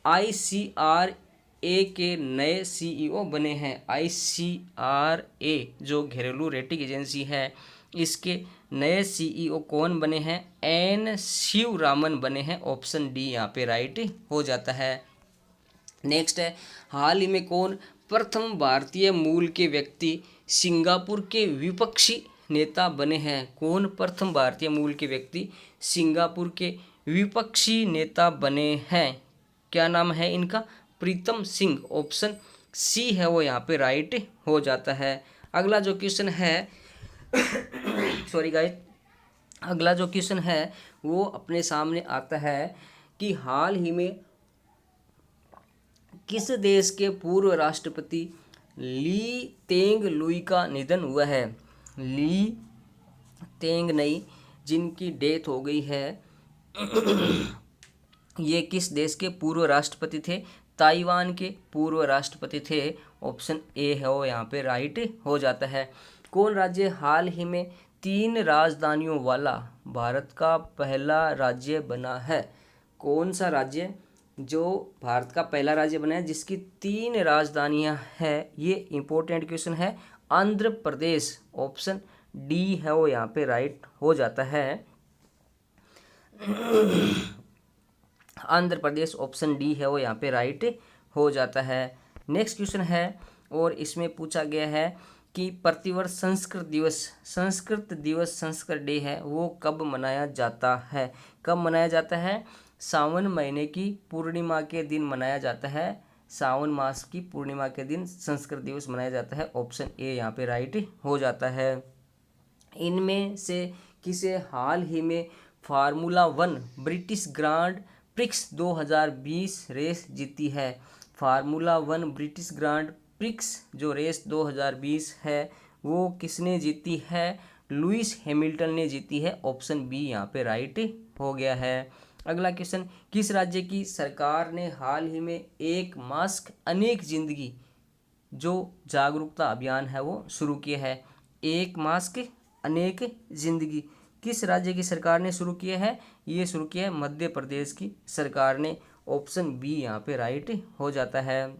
ICRA के नए सीईओ बने हैं? ICRA जो घरेलू रेटिंग एजेंसी है इसके नए सीईओ कौन बने हैं? N शिवरामन बने हैं। ऑप्शन डी यहाँ पे राइट हो जाता है। नेक्स्ट है, हाल ही में कौन प्रथम भारतीय मूल के व्यक्ति सिंगापुर के विपक्षी नेता बने हैं? कौन प्रथम भारतीय मूल के व्यक्ति सिंगापुर के विपक्षी नेता बने हैं? क्या नाम है इनका? प्रीतम सिंह, ऑप्शन सी है वो यहाँ पे राइट हो जाता है। अगला जो क्वेश्चन है सॉरी गाइस, अगला जो क्वेश्चन है वो अपने सामने आता है कि हाल ही में किस देश के पूर्व राष्ट्रपति ली तेंग लुई का निधन हुआ है। ली तेंग नई, जिनकी डेथ हो गई है, ये किस देश के पूर्व राष्ट्रपति थे। ताइवान के पूर्व राष्ट्रपति थे। ऑप्शन ए है वो यहाँ पे राइट हो जाता है। कौन राज्य हाल ही में 3 राजधानियों वाला भारत का पहला राज्य बना है। कौन सा राज्य जो भारत का पहला राज्य बना है जिसकी 3 राजधानियां हैं, ये इंपॉर्टेंट क्वेश्चन है। आंध्र प्रदेश, ऑप्शन डी है वो यहाँ पे राइट हो जाता है। आंध्र प्रदेश, ऑप्शन डी है वो यहाँ पे राइट हो जाता है। नेक्स्ट क्वेश्चन है और इसमें पूछा गया है कि प्रतिवर्ष संस्कृत डे है वो कब मनाया जाता है। कब मनाया जाता है। सावन महीने की पूर्णिमा के दिन मनाया जाता है। सावन मास की पूर्णिमा के दिन संस्कृत दिवस मनाया जाता है। ऑप्शन ए यहाँ पे राइट हो जाता है। इनमें से किसे हाल ही में formula 1 British Grand Prix 2020 race जीती है। फार्मूला 1 ब्रिटिश ग्रांड प्रिक्स जो रेस 2020 है वो किसने जीती है। लुइस हैमिल्टन ने जीती है। ऑप्शन बी यहाँ पे राइट हो गया है। अगला क्वेश्चन, किस राज्य की सरकार ने हाल ही में एक मास्क अनेक जिंदगी जो जागरूकता अभियान है वो शुरू किया है। एक मास्क अनेक जिंदगी किस राज्य की सरकार ने शुरू किया है। ये शुरू किया है मध्य प्रदेश की सरकार ने। ऑप्शन बी यहाँ पे राइट हो जाता है।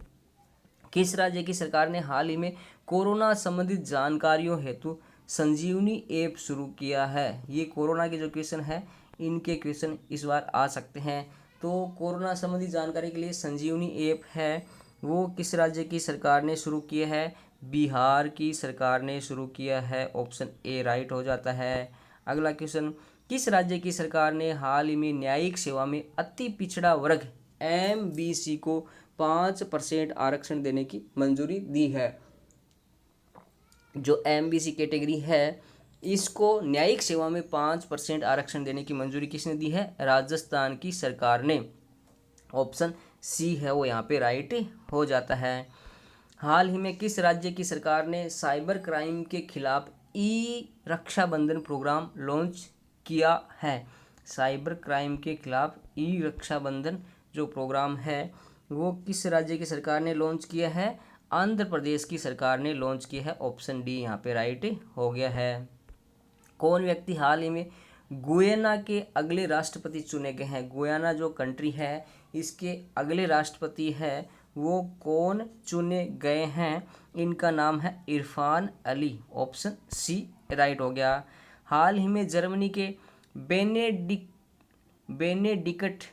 किस राज्य की सरकार ने हाल ही में कोरोना संबंधित जानकारियों हेतु संजीवनी ऐप शुरू किया है। ये कोरोना के जो क्वेश्चन है इनके क्वेश्चन इस बार आ सकते हैं। तो कोरोना संबंधी जानकारी के लिए संजीवनी ऐप है वो किस राज्य की सरकार ने शुरू किया है। बिहार की सरकार ने शुरू किया है। ऑप्शन ए राइट हो जाता है। अगला क्वेश्चन, किस राज्य की सरकार ने हाल ही में न्यायिक सेवा में अति पिछड़ा वर्ग MBC को 5% आरक्षण देने की मंजूरी दी है। जो MBC कैटेगरी है इसको न्यायिक सेवा में 5% आरक्षण देने की मंजूरी किसने दी है। राजस्थान की सरकार ने। ऑप्शन सी है वो यहाँ पे राइट हो जाता है। हाल ही में किस राज्य की सरकार ने साइबर क्राइम के खिलाफ रक्षाबंधन प्रोग्राम लॉन्च किया है। साइबर क्राइम के खिलाफ रक्षाबंधन जो प्रोग्राम है वो किस राज्य की सरकार ने लॉन्च किया है। आंध्र प्रदेश की सरकार ने लॉन्च किया है। ऑप्शन डी यहाँ पे राइट हो गया है। कौन व्यक्ति हाल ही में गुयाना के अगले राष्ट्रपति चुने गए हैं। गुयाना जो कंट्री है इसके अगले राष्ट्रपति है वो कौन चुने गए हैं। इनका नाम है Irfan Ali. Option C right हो गया। हाल ही में जर्मनी के बेनेडिक्ट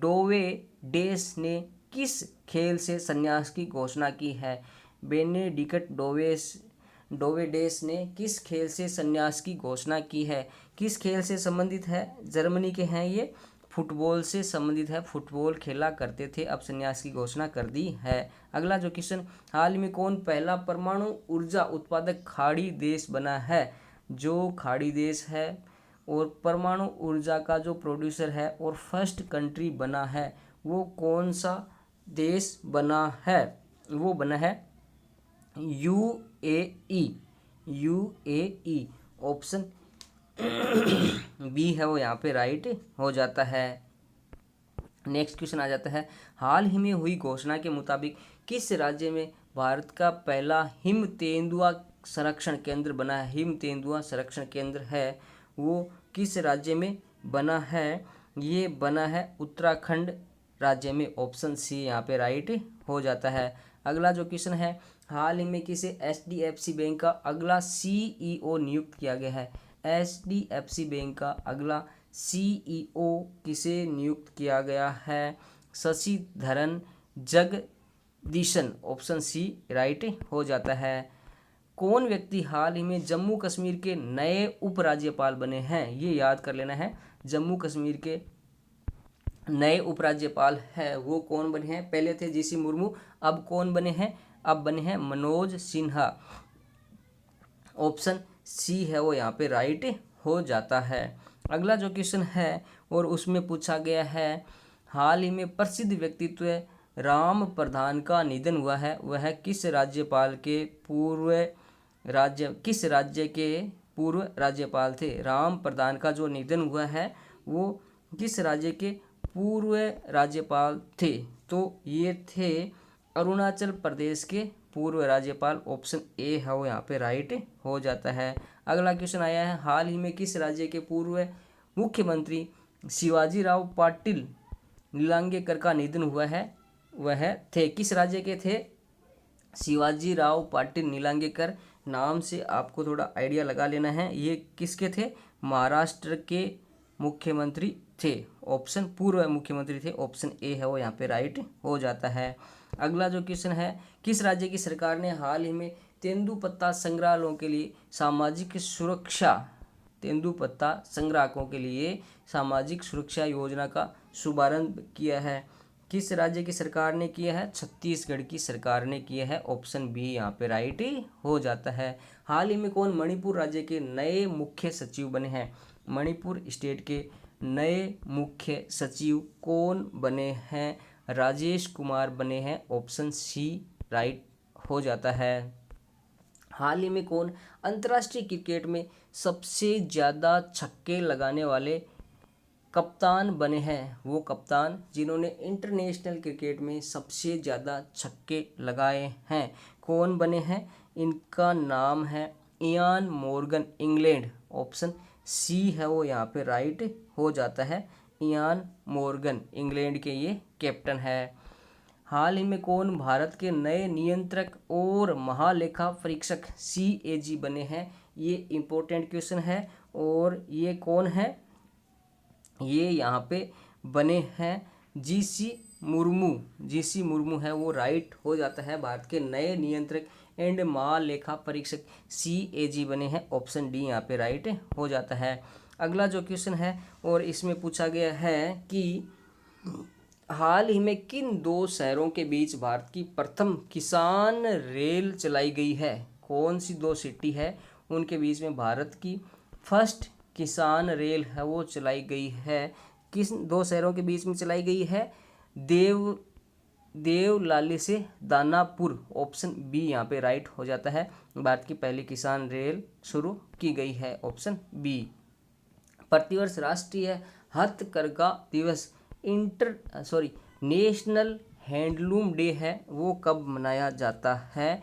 डोवेडेस ने किस खेल से संन्यास की घोषणा की है। बेनेडिक्ट डोवेडेस ने किस खेल से संन्यास की घोषणा की है। किस खेल से संबंधित है। जर्मनी के हैं ये। फुटबॉल से संबंधित है। फुटबॉल खेला करते थे, अब संन्यास की घोषणा कर दी है। अगला जो क्वेश्चन, हाल में कौन पहला परमाणु ऊर्जा उत्पादक खाड़ी देश बना है। जो खाड़ी देश है और परमाणु ऊर्जा का जो प्रोड्यूसर है और फर्स्ट कंट्री बना है वो कौन सा देश बना है। वो बना है UAE। ऑप्शन बी है वो यहाँ पे राइट हो जाता है। नेक्स्ट क्वेश्चन आ जाता है, हाल ही में हुई घोषणा के मुताबिक किस राज्य में भारत का पहला हिम तेंदुआ संरक्षण केंद्र बना है। हिम तेंदुआ संरक्षण केंद्र है वो किस राज्य में बना है। ये बना है उत्तराखंड राज्य में। ऑप्शन सी यहाँ पे राइट हो जाता है। अगला जो क्वेश्चन है, हाल ही में किसे HDFC बैंक का अगला CEO नियुक्त किया गया है। HDFC बैंक का अगला CEO किसे नियुक्त किया गया है। Shashidharan Jagdishan. Option C right हो जाता है। कौन व्यक्ति हाल ही में जम्मू कश्मीर के नए उपराज्यपाल बने हैं। ये याद कर लेना है। जम्मू कश्मीर के नए उपराज्यपाल है वो कौन बने हैं? पहले थे जीसी मुर्मू, अब कौन बने हैं? अब बने हैं मनोज सिन्हा। ऑप्शन सी है वो यहाँ पे राइट हो जाता है। अगला जो क्वेश्चन है और उसमें पूछा गया है, हाल ही में प्रसिद्ध व्यक्तित्व राम प्रधान का निधन हुआ है, वह किस राज्यपाल के किस राज्य के पूर्व राज्यपाल थे? राम प्रधान का जो निधन हुआ है वो किस राज्य के पूर्व राज्यपाल थे? तो ये थे अरुणाचल प्रदेश के पूर्व राज्यपाल। ऑप्शन ए है वो यहाँ पे राइट हो जाता है। अगला क्वेश्चन आया है, हाल ही में किस राज्य के पूर्व मुख्यमंत्री शिवाजी राव पाटिल निलंगेकर का निधन हुआ है? वह थे किस राज्य के थे? शिवाजी राव पाटिल निलंगेकर नाम से आपको थोड़ा आइडिया लगा लेना है। ये किसके थे? महाराष्ट्र के मुख्यमंत्री थे। ऑप्शन पूर्व मुख्यमंत्री थे। ऑप्शन ए है वो यहाँ पे राइट हो जाता है। अगला जो क्वेश्चन है, किस राज्य की सरकार ने हाल ही में तेंदुपत्ता संग्राहकों के लिए सामाजिक सुरक्षा योजना का शुभारंभ किया है? किस राज्य की सरकार ने किया है? छत्तीसगढ़ की सरकार ने किया है। ऑप्शन बी यहाँ पे राइट हो जाता है। हाल ही में कौन मणिपुर राज्य के नए मुख्य सचिव बने हैं? मणिपुर स्टेट के नए मुख्य सचिव कौन बने हैं? राजेश कुमार बने हैं। ऑप्शन सी राइट हो जाता है। हाल ही में कौन अंतर्राष्ट्रीय क्रिकेट में सबसे ज़्यादा छक्के लगाने वाले कप्तान बने हैं? वो कप्तान जिन्होंने इंटरनेशनल क्रिकेट में सबसे ज़्यादा छक्के लगाए हैं कौन बने हैं? इनका नाम है Ian Morgan, England. Option C है वो यहाँ पे राइट हो जाता है। इयान मॉर्गन इंग्लैंड के ये कैप्टन है। हाल ही में कौन भारत के नए नियंत्रक और महालेखा परीक्षक CAG बने हैं? ये इम्पोर्टेंट क्वेश्चन है। और ये कौन है? ये यहाँ पे बने हैं जीसी मुर्मू है वो राइट हो जाता है। भारत के नए नियंत्रक एंड महालेखा परीक्षक CAG बने हैं। ऑप्शन डी यहाँ पे राइट हो जाता है। अगला जो क्वेश्चन है और इसमें पूछा गया है कि हाल ही में किन दो शहरों के बीच भारत की प्रथम किसान रेल चलाई गई है? कौन सी दो सिटी है उनके बीच में भारत की फर्स्ट किसान रेल है वो चलाई गई है? किस दो शहरों के बीच में चलाई गई है? देवलाली से दानापुर। ऑप्शन बी यहाँ पे राइट हो जाता है। भारत की पहली किसान रेल शुरू की गई है। Option B. प्रतिवर्ष राष्ट्रीय हथकरघा दिवस नेशनल हैंडलूम डे है वो कब मनाया जाता है?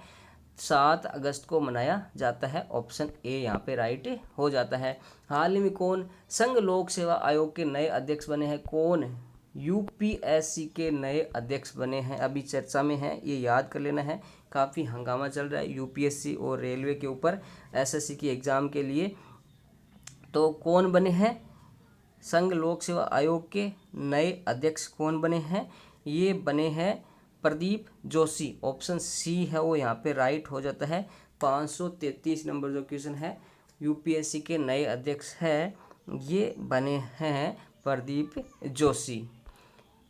7 अगस्त को मनाया जाता है। ऑप्शन ए यहाँ पे राइट हो जाता है। हाल ही में कौन संघ लोक सेवा आयोग के नए अध्यक्ष बने हैं? कौन UPSC के नए अध्यक्ष बने हैं? अभी चर्चा में है, ये याद कर लेना है। काफ़ी हंगामा चल रहा है UPSC और रेलवे के ऊपर SSC की एग्ज़ाम के लिए। तो कौन बने हैं संघ लोक सेवा आयोग के नए अध्यक्ष? कौन बने हैं? ये बने हैं प्रदीप जोशी। ऑप्शन सी है वो यहाँ पे राइट हो जाता है। 533 नंबर जो क्वेश्चन है, UPSC के नए अध्यक्ष है ये बने हैं प्रदीप जोशी।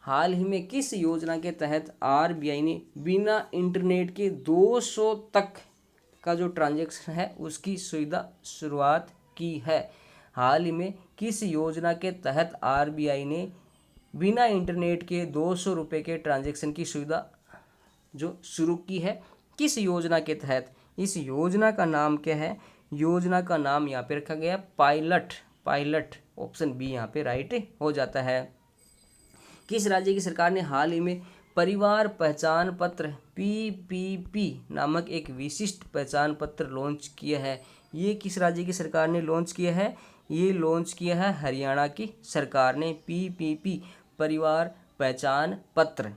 हाल ही में किस योजना के तहत RBI ने बिना इंटरनेट के 200 तक का जो ट्रांजैक्शन है उसकी सुविधा शुरुआत की है? हाल ही में किस योजना के तहत RBI ने बिना इंटरनेट के 200 रुपये के ट्रांजैक्शन की सुविधा जो शुरू की है? किस योजना के तहत? इस योजना का नाम क्या है? योजना का नाम यहाँ पे रखा गया पायलट। ऑप्शन बी यहाँ पे राइट हो जाता है। किस राज्य की सरकार ने हाल ही में परिवार पहचान पत्र PPP नामक एक विशिष्ट पहचान पत्र लॉन्च किया है? ये किस राज्य की सरकार ने लॉन्च किया है? ये लॉन्च किया है हरियाणा की सरकार ने PPP परिवार पहचान पत्र।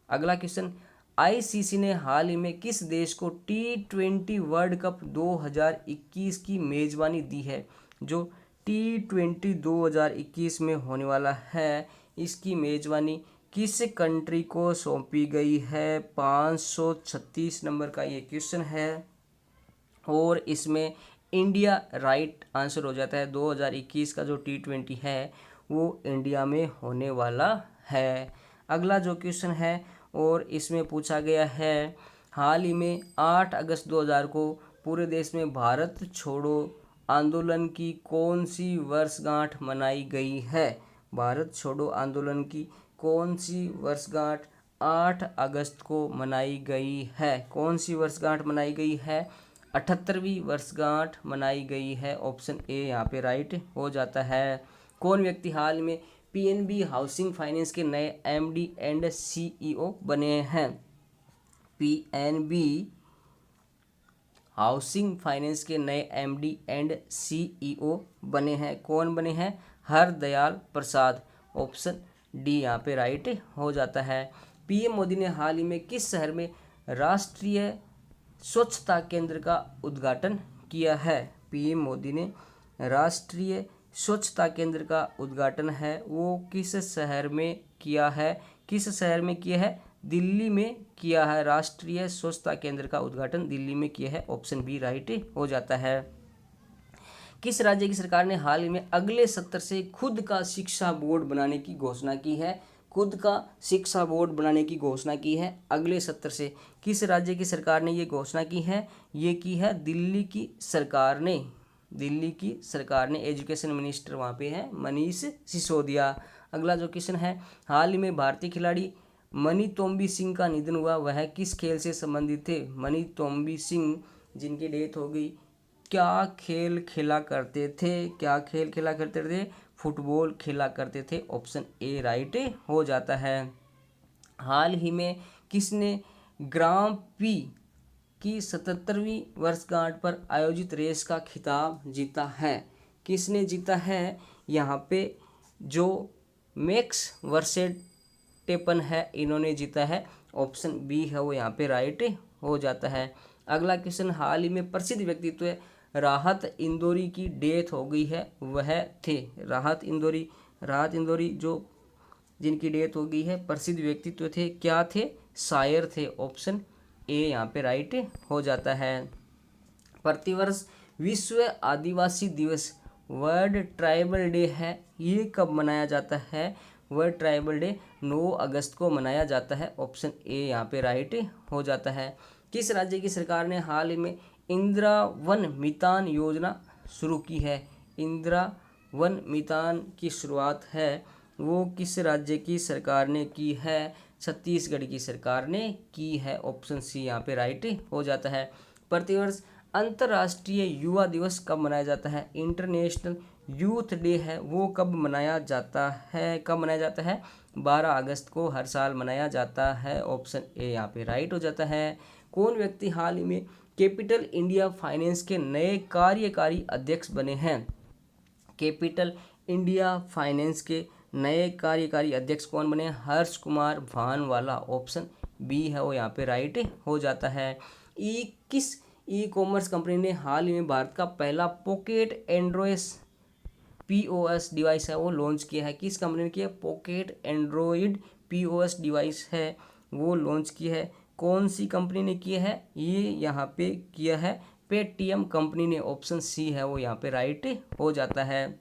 अगला क्वेश्चन, ICC ने हाल ही में किस देश को T20 वर्ल्ड कप 2021 की मेज़बानी दी है? जो T20 2021 में होने वाला है इसकी मेज़बानी किस कंट्री को सौंपी गई है? 536 नंबर का ये क्वेश्चन है और इसमें इंडिया राइट आंसर हो जाता है। 2021 का जो T20 है वो इंडिया में होने वाला है। अगला जो क्वेश्चन है और इसमें पूछा गया है, हाल ही में 8 अगस्त 2000 को पूरे देश में भारत छोड़ो आंदोलन की कौन सी वर्षगांठ मनाई गई है? भारत छोड़ो आंदोलन की कौन सी वर्षगांठ 8 अगस्त को मनाई गई है? कौन सी वर्षगांठ मनाई गई है? 78वीं वर्षगांठ मनाई गई है। ऑप्शन ए यहाँ पे राइट हो जाता है। कौन व्यक्ति हाल में पीएनबी हाउसिंग फाइनेंस के नए एमडी एंड सीईओ बने हैं? पीएनबी हाउसिंग फाइनेंस के नए एमडी एंड सीईओ बने हैं। कौन बने हैं? हरदयाल प्रसाद। ऑप्शन डी यहाँ पे राइट हो जाता है। पीएम मोदी ने हाल ही में किस शहर में राष्ट्रीय स्वच्छता केंद्र का उद्घाटन किया है? पीएम मोदी ने राष्ट्रीय स्वच्छता केंद्र का उद्घाटन है वो किस शहर में किया है? किस शहर में किया है? दिल्ली में किया है। राष्ट्रीय स्वच्छता केंद्र का उद्घाटन दिल्ली में किया है। ऑप्शन बी राइट हो जाता है। किस राज्य की सरकार ने हाल ही में अगले सत्र से खुद का शिक्षा बोर्ड बनाने की घोषणा की है? खुद का शिक्षा बोर्ड बनाने की घोषणा की है अगले सत्र से। किस राज्य की सरकार ने ये घोषणा की है? ये की है दिल्ली की सरकार ने। दिल्ली की सरकार ने। एजुकेशन मिनिस्टर वहाँ पे है मनीष सिसोदिया। अगला जो क्वेश्चन है, हाल ही में भारतीय खिलाड़ी मनी तोम्बी सिंह का निधन हुआ, वह किस खेल से संबंधित थे? मनी तोम्बी सिंह जिनकी डेथ हो गई, क्या खेल खेला करते थे? क्या खेल खेला करते थे? फुटबॉल खेला करते थे। ऑप्शन ए राइट हो जाता है। हाल ही में किसने ग्रां पी की 77वीं वर्षगांठ पर आयोजित रेस का खिताब जीता है? किसने जीता है? यहाँ पे जो मैक्स वर्सेटेपन है इन्होंने जीता है। ऑप्शन बी है वो यहाँ पे राइट हो जाता है। अगला क्वेश्चन, हाल ही में प्रसिद्ध व्यक्तित्व राहत इंदौरी की डेथ हो गई है, वह थे? राहत इंदौरी जो जिनकी डेथ हो गई है प्रसिद्ध व्यक्तित्व थे, क्या थे? शायर थे। ऑप्शन ए यहाँ पे राइट हो जाता है। प्रतिवर्ष विश्व आदिवासी दिवस वर्ल्ड ट्राइबल डे है, ये कब मनाया जाता है? वर्ल्ड ट्राइबल डे 9 अगस्त को मनाया जाता है। ऑप्शन ए यहाँ पे राइट हो जाता है। किस राज्य की सरकार ने हाल ही में इंदिरा वन मितान योजना शुरू की है? इंदिरा वन मितान की शुरुआत है वो किस राज्य की सरकार ने की है? छत्तीसगढ़ की सरकार ने की है। ऑप्शन सी यहाँ पे राइट हो जाता है। प्रतिवर्ष अंतर्राष्ट्रीय युवा दिवस कब मनाया जाता है? इंटरनेशनल यूथ डे है वो कब मनाया जाता है? कब मनाया जाता है? 12 अगस्त को हर साल मनाया जाता है। ऑप्शन ए यहाँ पे राइट हो जाता है। कौन व्यक्ति हाल ही में कैपिटल इंडिया फाइनेंस के नए कार्यकारी अध्यक्ष बने हैं? कैपिटल इंडिया फाइनेंस के नए कार्यकारी अध्यक्ष कौन बने? हर्ष कुमार भानवाला। ऑप्शन बी है वो यहाँ पे राइट हो जाता है। किस ई कॉमर्स कंपनी ने हाल ही में भारत का पहला पॉकेट एंड्रॉयड पीओएस डिवाइस है वो लॉन्च किया है? किस कंपनी ने किया? पॉकेट एंड्रॉयड पीओएस डिवाइस है वो लॉन्च किया है। कौन सी कंपनी ने किया है? ये यहाँ पे किया है पेटीएम कंपनी ने। ऑप्शन सी है वो यहाँ पे राइट हो जाता है।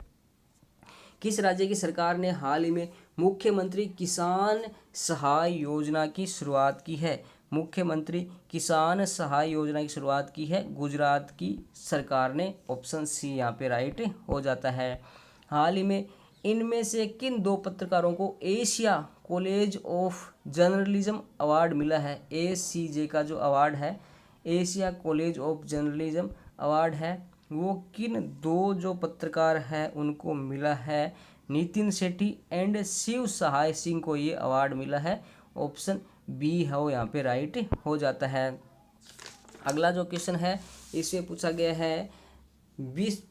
किस राज्य की सरकार ने हाल ही में मुख्यमंत्री किसान सहाय योजना की शुरुआत की है? मुख्यमंत्री किसान सहाय योजना की शुरुआत की है गुजरात की सरकार ने। ऑप्शन सी यहाँ पे राइट हो जाता है। हाल ही में इनमें से किन 2 पत्रकारों को Asia college of journalism award मिला है? ACJ का जो अवार्ड है, Asia college of journalism award है, वो किन 2 जो पत्रकार हैं उनको मिला है? नितिन सेठी एंड शिव सहाय सिंह को ये अवार्ड मिला है। ऑप्शन बी है वो यहाँ पे राइट हो जाता है। अगला जो क्वेश्चन है इसमें पूछा गया है,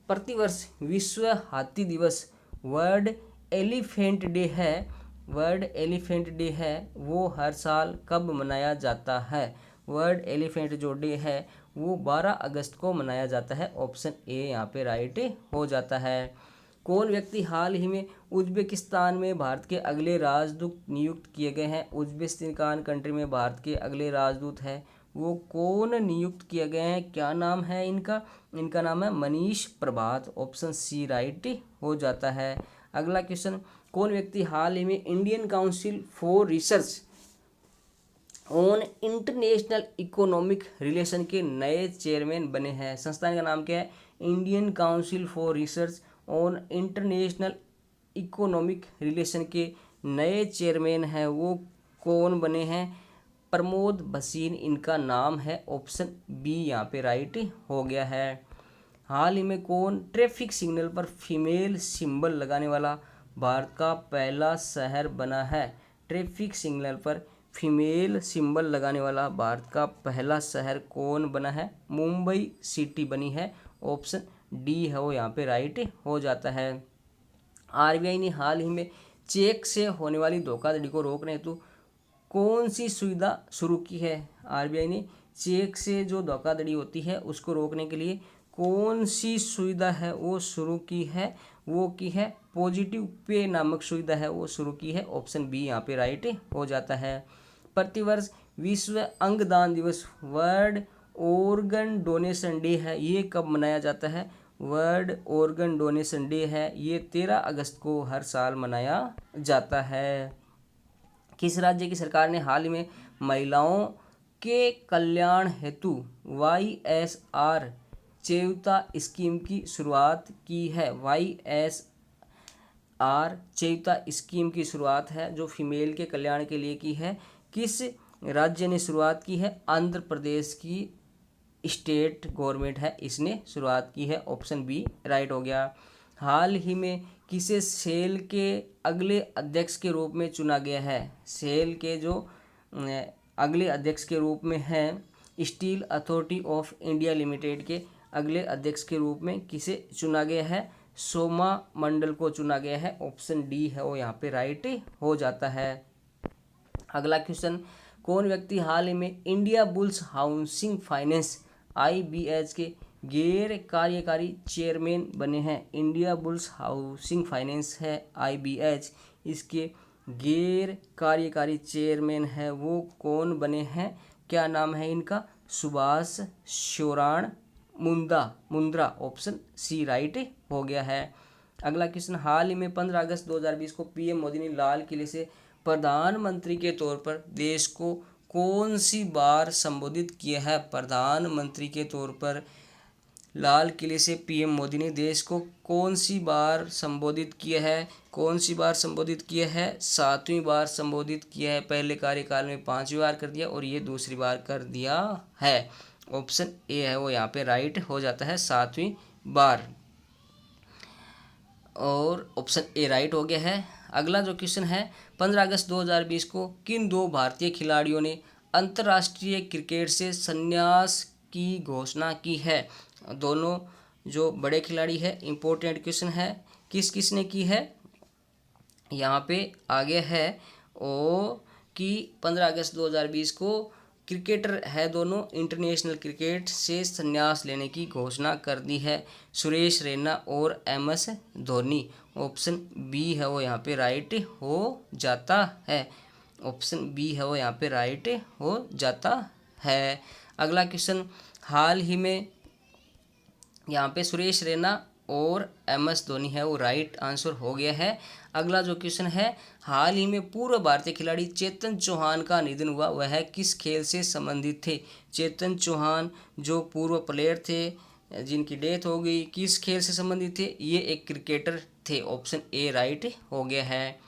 प्रतिवर्ष विश्व हाथी दिवस वर्ल्ड एलिफेंट डे है, वर्ल्ड एलिफेंट डे है वो हर साल कब मनाया जाता है? वर्ल्ड एलिफेंट जो डे है वो 12 अगस्त को मनाया जाता है। ऑप्शन ए यहाँ पे राइट हो जाता है। कौन व्यक्ति हाल ही में उज्बेकिस्तान में भारत के अगले राजदूत नियुक्त किए गए हैं? उज्बेकिस्तान कंट्री में भारत के अगले राजदूत हैं वो कौन नियुक्त किए गए हैं? क्या नाम है इनका? इनका नाम है मनीष प्रभात। ऑप्शन सी राइट हो जाता है। अगला क्वेश्चन, कौन व्यक्ति हाल ही में Indian council for research on international economic relation के नए चेयरमैन बने हैं? संस्थान का नाम क्या है? Indian council for research on international economic relation के नए चेयरमैन हैं वो कौन बने हैं? प्रमोद भसीन इनका नाम है। ऑप्शन बी यहाँ पे राइट हो गया है। हाल ही में कौन ट्रैफिक सिग्नल पर फीमेल सिंबल लगाने वाला भारत का पहला शहर बना है? ट्रैफिक सिग्नल पर फीमेल सिंबल लगाने वाला भारत का पहला शहर कौन बना है? मुंबई सिटी बनी है। ऑप्शन डी है वो यहाँ पे राइट हो जाता है। आरबीआई ने हाल ही में चेक से होने वाली धोखाधड़ी को रोकने हेतु कौन सी सुविधा शुरू की है? आरबीआई ने चेक से जो धोखाधड़ी होती है उसको रोकने के लिए कौन सी सुविधा है वो शुरू की है? वो की है पॉजिटिव पे नामक सुविधा है वो शुरू की है। ऑप्शन बी यहाँ पे राइट हो जाता है। प्रतिवर्ष विश्व अंगदान दिवस वर्ल्ड ऑर्गन डोनेशन डे है, ये कब मनाया जाता है? वर्ल्ड ऑर्गन डोनेशन डे है ये 13 अगस्त को हर साल मनाया जाता है। किस राज्य की सरकार ने हाल ही में महिलाओं के कल्याण हेतु YSR चेयुता स्कीम की शुरुआत की है? YSR चेयुता स्कीम की शुरुआत है जो फीमेल के कल्याण के लिए की है। किस राज्य ने शुरुआत की है? आंध्र प्रदेश की स्टेट गवर्नमेंट है इसने शुरुआत की है। ऑप्शन बी राइट हो गया। हाल ही में किसे सेल के अगले अध्यक्ष के रूप में चुना गया है? सेल के जो अगले अध्यक्ष के रूप में है steel authority of India limited के अगले अध्यक्ष के रूप में किसे चुना गया है? सोमा मंडल को चुना गया है। ऑप्शन डी है वो यहाँ पे राइट हो जाता है। अगला क्वेश्चन, कौन व्यक्ति हाल ही में India bulls housing finance IBH के गैर कार्यकारी चेयरमैन बने हैं? इंडिया बुल्स हाउसिंग फाइनेंस है IBH, इसके गैर कार्यकारी चेयरमैन है वो कौन बने हैं? क्या नाम है इनका? Subhash Sheoran Mundra. Option C right हो गया है। अगला क्वेश्चन, हाल ही में 15 अगस्त 2020 को PM मोदी ने लाल किले से प्रधानमंत्री के तौर पर देश को कौन सी बार संबोधित किया है? प्रधानमंत्री के तौर पर लाल किले से PM मोदी ने देश को कौन सी बार संबोधित किया है? कौन सी बार संबोधित किया है? 7वीं बार संबोधित किया है। पहले कार्यकाल में 5वीं बार कर दिया और ये दूसरी बार कर दिया है। ऑप्शन ए है वो यहाँ पे राइट हो जाता है 7वीं बार, और ऑप्शन ए राइट हो गया है। अगला जो क्वेश्चन है, 15 अगस्त 2020 को किन दो भारतीय खिलाड़ियों ने अंतर्राष्ट्रीय क्रिकेट से संन्यास की घोषणा की है? दोनों जो बड़े खिलाड़ी है, इम्पोर्टेंट क्वेश्चन है, किस किस ने की है यहाँ पे आगे है ओ कि 15 अगस्त 2020 को क्रिकेटर है दोनों इंटरनेशनल क्रिकेट से संन्यास लेने की घोषणा कर दी है, सुरेश रैना और MS धोनी। ऑप्शन बी है वो यहाँ पे राइट हो जाता है। ऑप्शन बी है वो यहाँ पे राइट हो जाता है। अगला क्वेश्चन, हाल ही में यहाँ पे सुरेश रैना और MS धोनी है वो राइट आंसर हो गया है। अगला जो क्वेश्चन है, हाल ही में पूर्व भारतीय खिलाड़ी चेतन चौहान का निधन हुआ, वह किस खेल से संबंधित थे? चेतन चौहान जो पूर्व प्लेयर थे जिनकी डेथ हो गई, किस खेल से संबंधित थे? ये एक क्रिकेटर थे। ऑप्शन ए राइट हो गया है।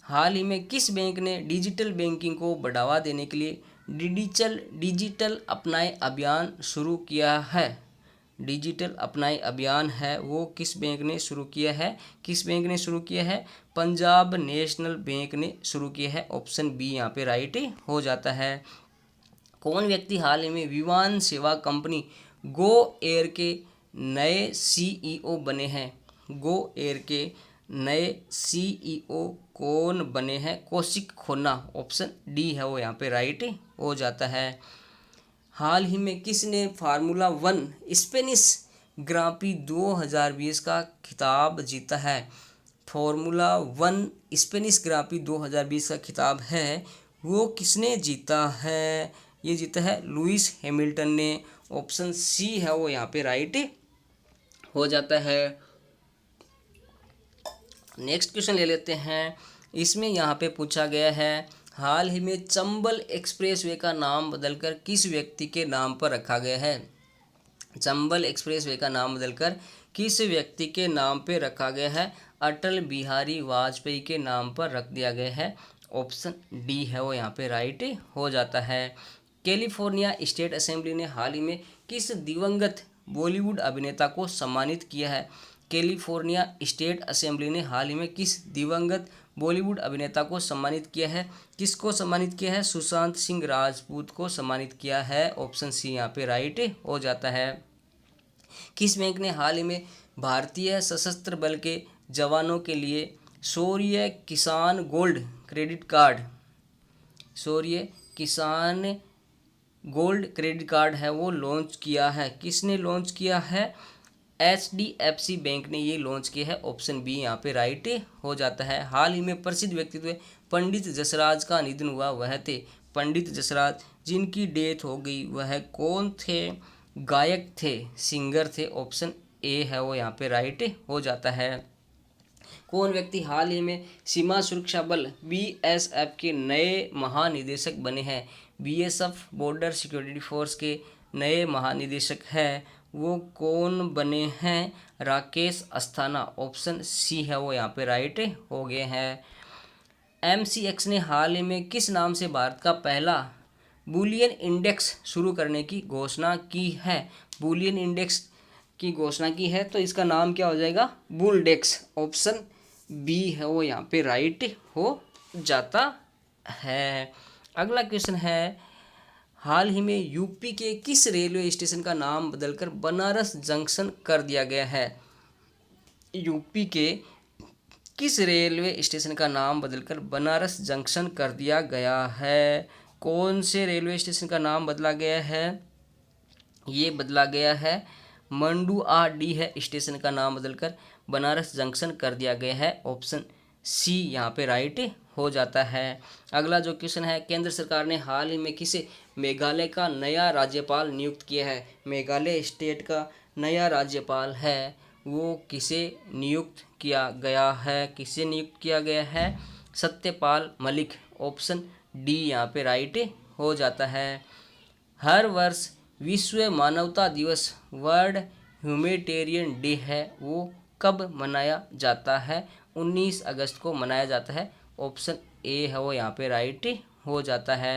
हाल ही में किस बैंक ने डिजिटल बैंकिंग को बढ़ावा देने के लिए डिजिटल अपनाए अभियान शुरू किया है? डिजिटल अपनाए अभियान है वो किस बैंक ने शुरू किया है? किस बैंक ने शुरू किया है? पंजाब नेशनल बैंक ने शुरू किया है। ऑप्शन बी यहाँ पे राइट हो जाता है। कौन व्यक्ति हाल ही में विमान सेवा कंपनी गो एयर के नए CEO बने हैं? गो एयर के नए CEO कौन बने हैं? कौशिक खोन्ना। ऑप्शन डी है वो यहाँ पे राइट हो जाता है। हाल ही में किसने फार्मूला 1 स्पेनिश ग्रांप्री 2020 का खिताब जीता है? फार्मूला 1 स्पेनिश ग्रांप्री 2020 का खिताब है वो किसने जीता है? ये जीता है लुइस हैमिल्टन ने। ऑप्शन सी है वो यहाँ पे राइट हो जाता है। नेक्स्ट क्वेश्चन ले लेते हैं। इसमें यहाँ पे पूछा गया है, हाल ही में चंबल एक्सप्रेसवे का नाम बदलकर किस व्यक्ति के नाम पर रखा गया है। चंबल एक्सप्रेसवे का नाम बदलकर किस व्यक्ति के नाम पे रखा गया है। अटल बिहारी वाजपेयी के नाम पर रख दिया गया है। ऑप्शन डी है वो यहाँ पे राइट हो जाता है। कैलिफोर्निया स्टेट असेंबली ने हाल ही में किस दिवंगत बॉलीवुड अभिनेता को सम्मानित किया है। कैलिफोर्निया स्टेट असेंबली ने हाल ही में किस दिवंगत बॉलीवुड अभिनेता को सम्मानित किया है। किसको सम्मानित किया है। सुशांत सिंह राजपूत को सम्मानित किया है। ऑप्शन सी यहाँ पे राइट हो जाता है। किस बैंक ने हाल ही में भारतीय सशस्त्र बल के जवानों के लिए शौर्य किसान गोल्ड क्रेडिट कार्ड, शौर्य किसान गोल्ड क्रेडिट कार्ड है वो लॉन्च किया है। किसने लॉन्च किया है। HDFC बैंक ने ये लॉन्च किया है। ऑप्शन बी यहाँ पे राइट हो जाता है। हाल ही में प्रसिद्ध व्यक्तित्व पंडित जसराज का निधन हुआ, वह थे पंडित जसराज। जिनकी डेथ हो गई वह कौन थे। गायक थे, सिंगर थे। ऑप्शन ए है वो यहाँ पे राइट हो जाता है। कौन व्यक्ति हाल ही में सीमा सुरक्षा बल BSF के नए महानिदेशक बने हैं। BSF बॉर्डर सिक्योरिटी फोर्स के नए महानिदेशक हैं, वो कौन बने हैं। राकेश अस्थाना। ऑप्शन सी है वो यहाँ पे राइट हो गए हैं। MCX ने हाल ही में किस नाम से भारत का पहला बुलियन इंडेक्स शुरू करने की घोषणा की है। बुलियन इंडेक्स की घोषणा की है तो इसका नाम क्या हो जाएगा। बुलडेक्स। ऑप्शन बी है वो यहाँ पे राइट हो जाता है। अगला क्वेश्चन है, हाल ही में यूपी के किस रेलवे स्टेशन का नाम बदलकर बनारस जंक्शन कर दिया गया है। यूपी के किस रेलवे स्टेशन का नाम बदलकर बनारस जंक्शन कर दिया गया है। कौन से रेलवे स्टेशन का नाम बदला गया है। ये बदला गया है मंडुआडीह है स्टेशन का नाम बदलकर बनारस जंक्शन कर दिया गया है। ऑप्शन सी यहाँ पे राइट हो जाता है। अगला जो क्वेश्चन है, केंद्र सरकार ने हाल ही में किसे मेघालय का नया राज्यपाल नियुक्त किया है। मेघालय स्टेट का नया राज्यपाल है वो किसे नियुक्त किया गया है। किसे नियुक्त किया गया है। सत्यपाल मलिक। ऑप्शन डी यहाँ पे राइट हो जाता है। हर वर्ष विश्व मानवता दिवस वर्ल्ड ह्यूमैनिटेरियन डे है वो कब मनाया जाता है। 19 अगस्त को मनाया जाता है। ऑप्शन ए है वो यहाँ पे राइट हो जाता है।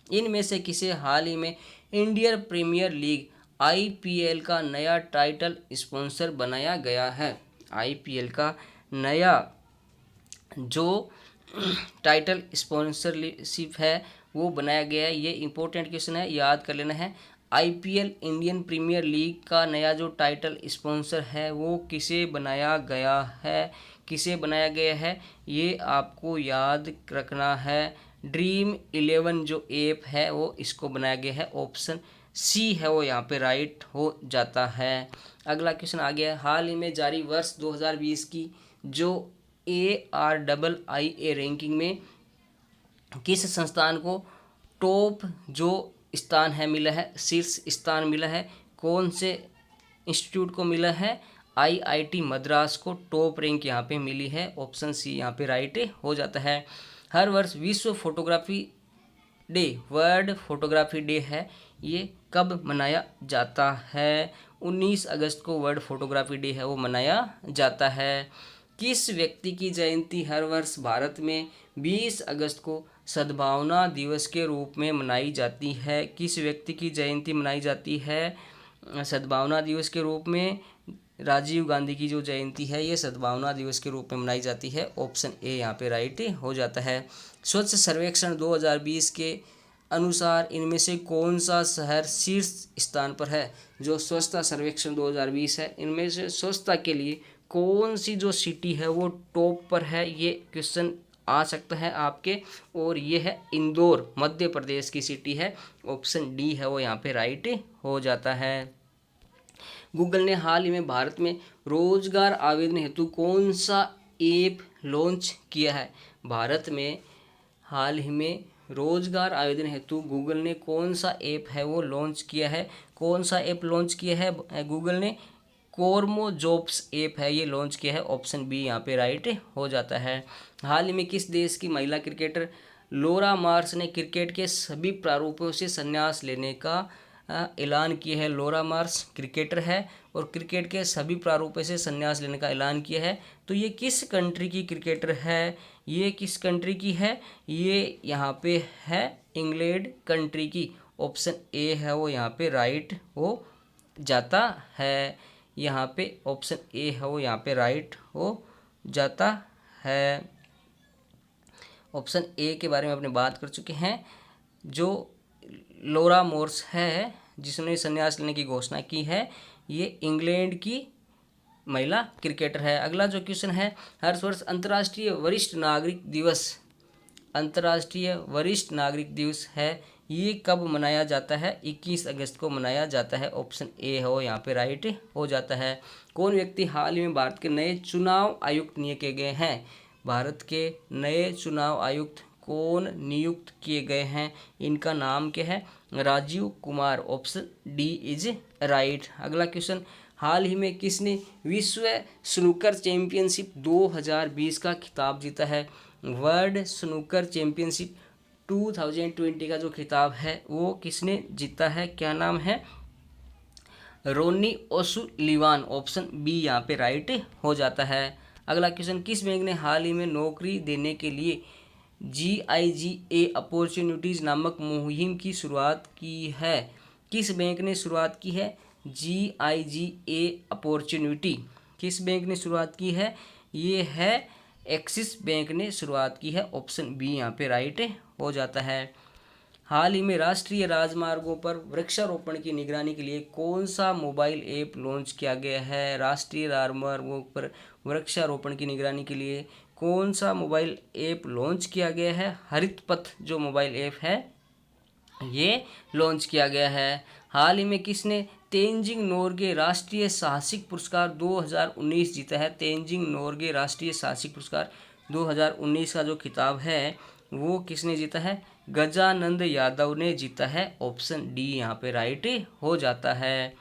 इनमें से किसे हाल ही में इंडियन प्रीमियर लीग IPL का नया टाइटल स्पॉन्सर बनाया गया है। IPL का नया जो टाइटल स्पॉन्सरशिप है वो बनाया गया है। ये इंपॉर्टेंट क्वेश्चन है, याद कर लेना है। IPL इंडियन प्रीमियर लीग का नया जो टाइटल स्पॉन्सर है वो किसे बनाया गया है। किसे बनाया गया है ये आपको याद रखना है। Dream11 जो ऐप है वो इसको बनाया गया है। ऑप्शन सी है वो यहाँ पे राइट हो जाता है। अगला क्वेश्चन आ गया है, हाल ही में जारी वर्ष 2020 की जो ARIIA रैंकिंग में किस संस्थान को टॉप जो स्थान है मिला है, शीर्ष स्थान मिला है। कौन से इंस्टीट्यूट को मिला है। IIT मद्रास को टॉप रैंक यहाँ पे मिली है। ऑप्शन सी यहाँ पे राइट हो जाता है। हर वर्ष विश्व photography day world photography day है ये कब मनाया जाता है। 19 अगस्त को वर्ल्ड फोटोग्राफी डे है वो मनाया जाता है। किस व्यक्ति की जयंती हर वर्ष भारत में 20 अगस्त को सद्भावना दिवस के रूप में मनाई जाती है। किस व्यक्ति की जयंती मनाई जाती है सद्भावना दिवस के रूप में। राजीव गांधी की जो जयंती है ये सद्भावना दिवस के रूप में मनाई जाती है। ऑप्शन ए यहाँ पे राइट हो जाता है। स्वच्छ सर्वेक्षण 2020 के अनुसार इनमें से कौन सा शहर शीर्ष स्थान पर है। जो स्वच्छता सर्वेक्षण 2020 है इनमें से स्वच्छता के लिए कौन सी जो सिटी है वो टॉप पर है, ये क्वेश्चन आ सकता है आपके। और ये है इंदौर, मध्य प्रदेश की सिटी है। ऑप्शन डी है वो यहाँ पे राइट हो जाता है। गूगल ने हाल ही में भारत में रोजगार आवेदन हेतु कौन सा ऐप लॉन्च किया है। भारत में हाल ही में रोजगार आवेदन हेतु गूगल ने कौन सा ऐप है वो लॉन्च किया है। कौन सा ऐप लॉन्च किया है गूगल ने। कोरमो जॉब्स ऐप है ये लॉन्च किया है, ऑप्शन बी यहाँ पे राइट हो जाता है। हाल ही में किस देश की महिला क्रिकेटर लोरा मार्श ने क्रिकेट के सभी प्रारूपों से संन्यास लेने का ऐलान किया है। लोरा मार्श क्रिकेटर है और क्रिकेट के सभी प्रारूपों से संन्यास लेने का ऐलान किया है। तो ये किस कंट्री की क्रिकेटर है, ये किस कंट्री की है, ये यहाँ पे है इंग्लैंड कंट्री की, ऑप्शन ए है वो यहाँ पे राइट हो जाता है। यहाँ पे ऑप्शन ए है वो यहाँ पे राइट हो जाता है। ऑप्शन ए के बारे में अपने बात कर चुके हैं। जो लोरा मोर्स है जिसने संन्यास लेने की घोषणा की है, ये इंग्लैंड की महिला क्रिकेटर है। अगला जो क्वेश्चन है, हर वर्ष अंतर्राष्ट्रीय वरिष्ठ नागरिक दिवस है, ये कब मनाया जाता है? 21 अगस्त को मनाया जाता है, ऑप्शन ए हो यहाँ पे राइट हो जाता है। कौन व्यक्ति हाल ही में भारत के नए चुनाव आयुक्त नियुक्त किए गए हैं? भारत के नए चुनाव आयुक्त कौन नियुक्त किए गए हैं? इनका नाम क्या है? Rajeev Kumar, option D is right. अगला क्वेश्चन, हाल ही में किसने विश्व स्नूकर चैंपियनशिप 2020 का खिताब जीता है? वर्ल्ड स्नूकर चैंपियनशिप 2020 का जो खिताब है वो किसने जीता है? क्या नाम है? रोनी ओसुलिवान, ऑप्शन बी यहाँ पे राइट हो जाता है। अगला क्वेश्चन, किस बैंक ने हाल ही में नौकरी देने के लिए GIGA अपॉर्चुनिटीज़ नामक मुहिम की शुरुआत की है? किस बैंक ने शुरुआत की है GIGA अपॉर्चुनिटी? किस बैंक ने शुरुआत की है? ये है एक्सिस बैंक ने शुरुआत की है, ऑप्शन बी यहाँ पे राइट हो जाता है। हाल ही में राष्ट्रीय राजमार्गों पर वृक्षारोपण की निगरानी के लिए कौन सा मोबाइल ऐप लॉन्च किया गया है? राष्ट्रीय राजमार्गों पर वृक्षारोपण की निगरानी के लिए कौन सा मोबाइल ऐप लॉन्च किया गया है? हरित पथ जो मोबाइल ऐप है ये लॉन्च किया गया है। हाल ही में किसने तेंजिंग नोर्गे राष्ट्रीय साहसिक पुरस्कार 2019 जीता है? तेंजिंग नोर्गे राष्ट्रीय साहसिक पुरस्कार 2019 का जो खिताब है वो किसने जीता है? गजानंद यादव ने जीता है, ऑप्शन डी यहाँ पे राइट हो जाता है।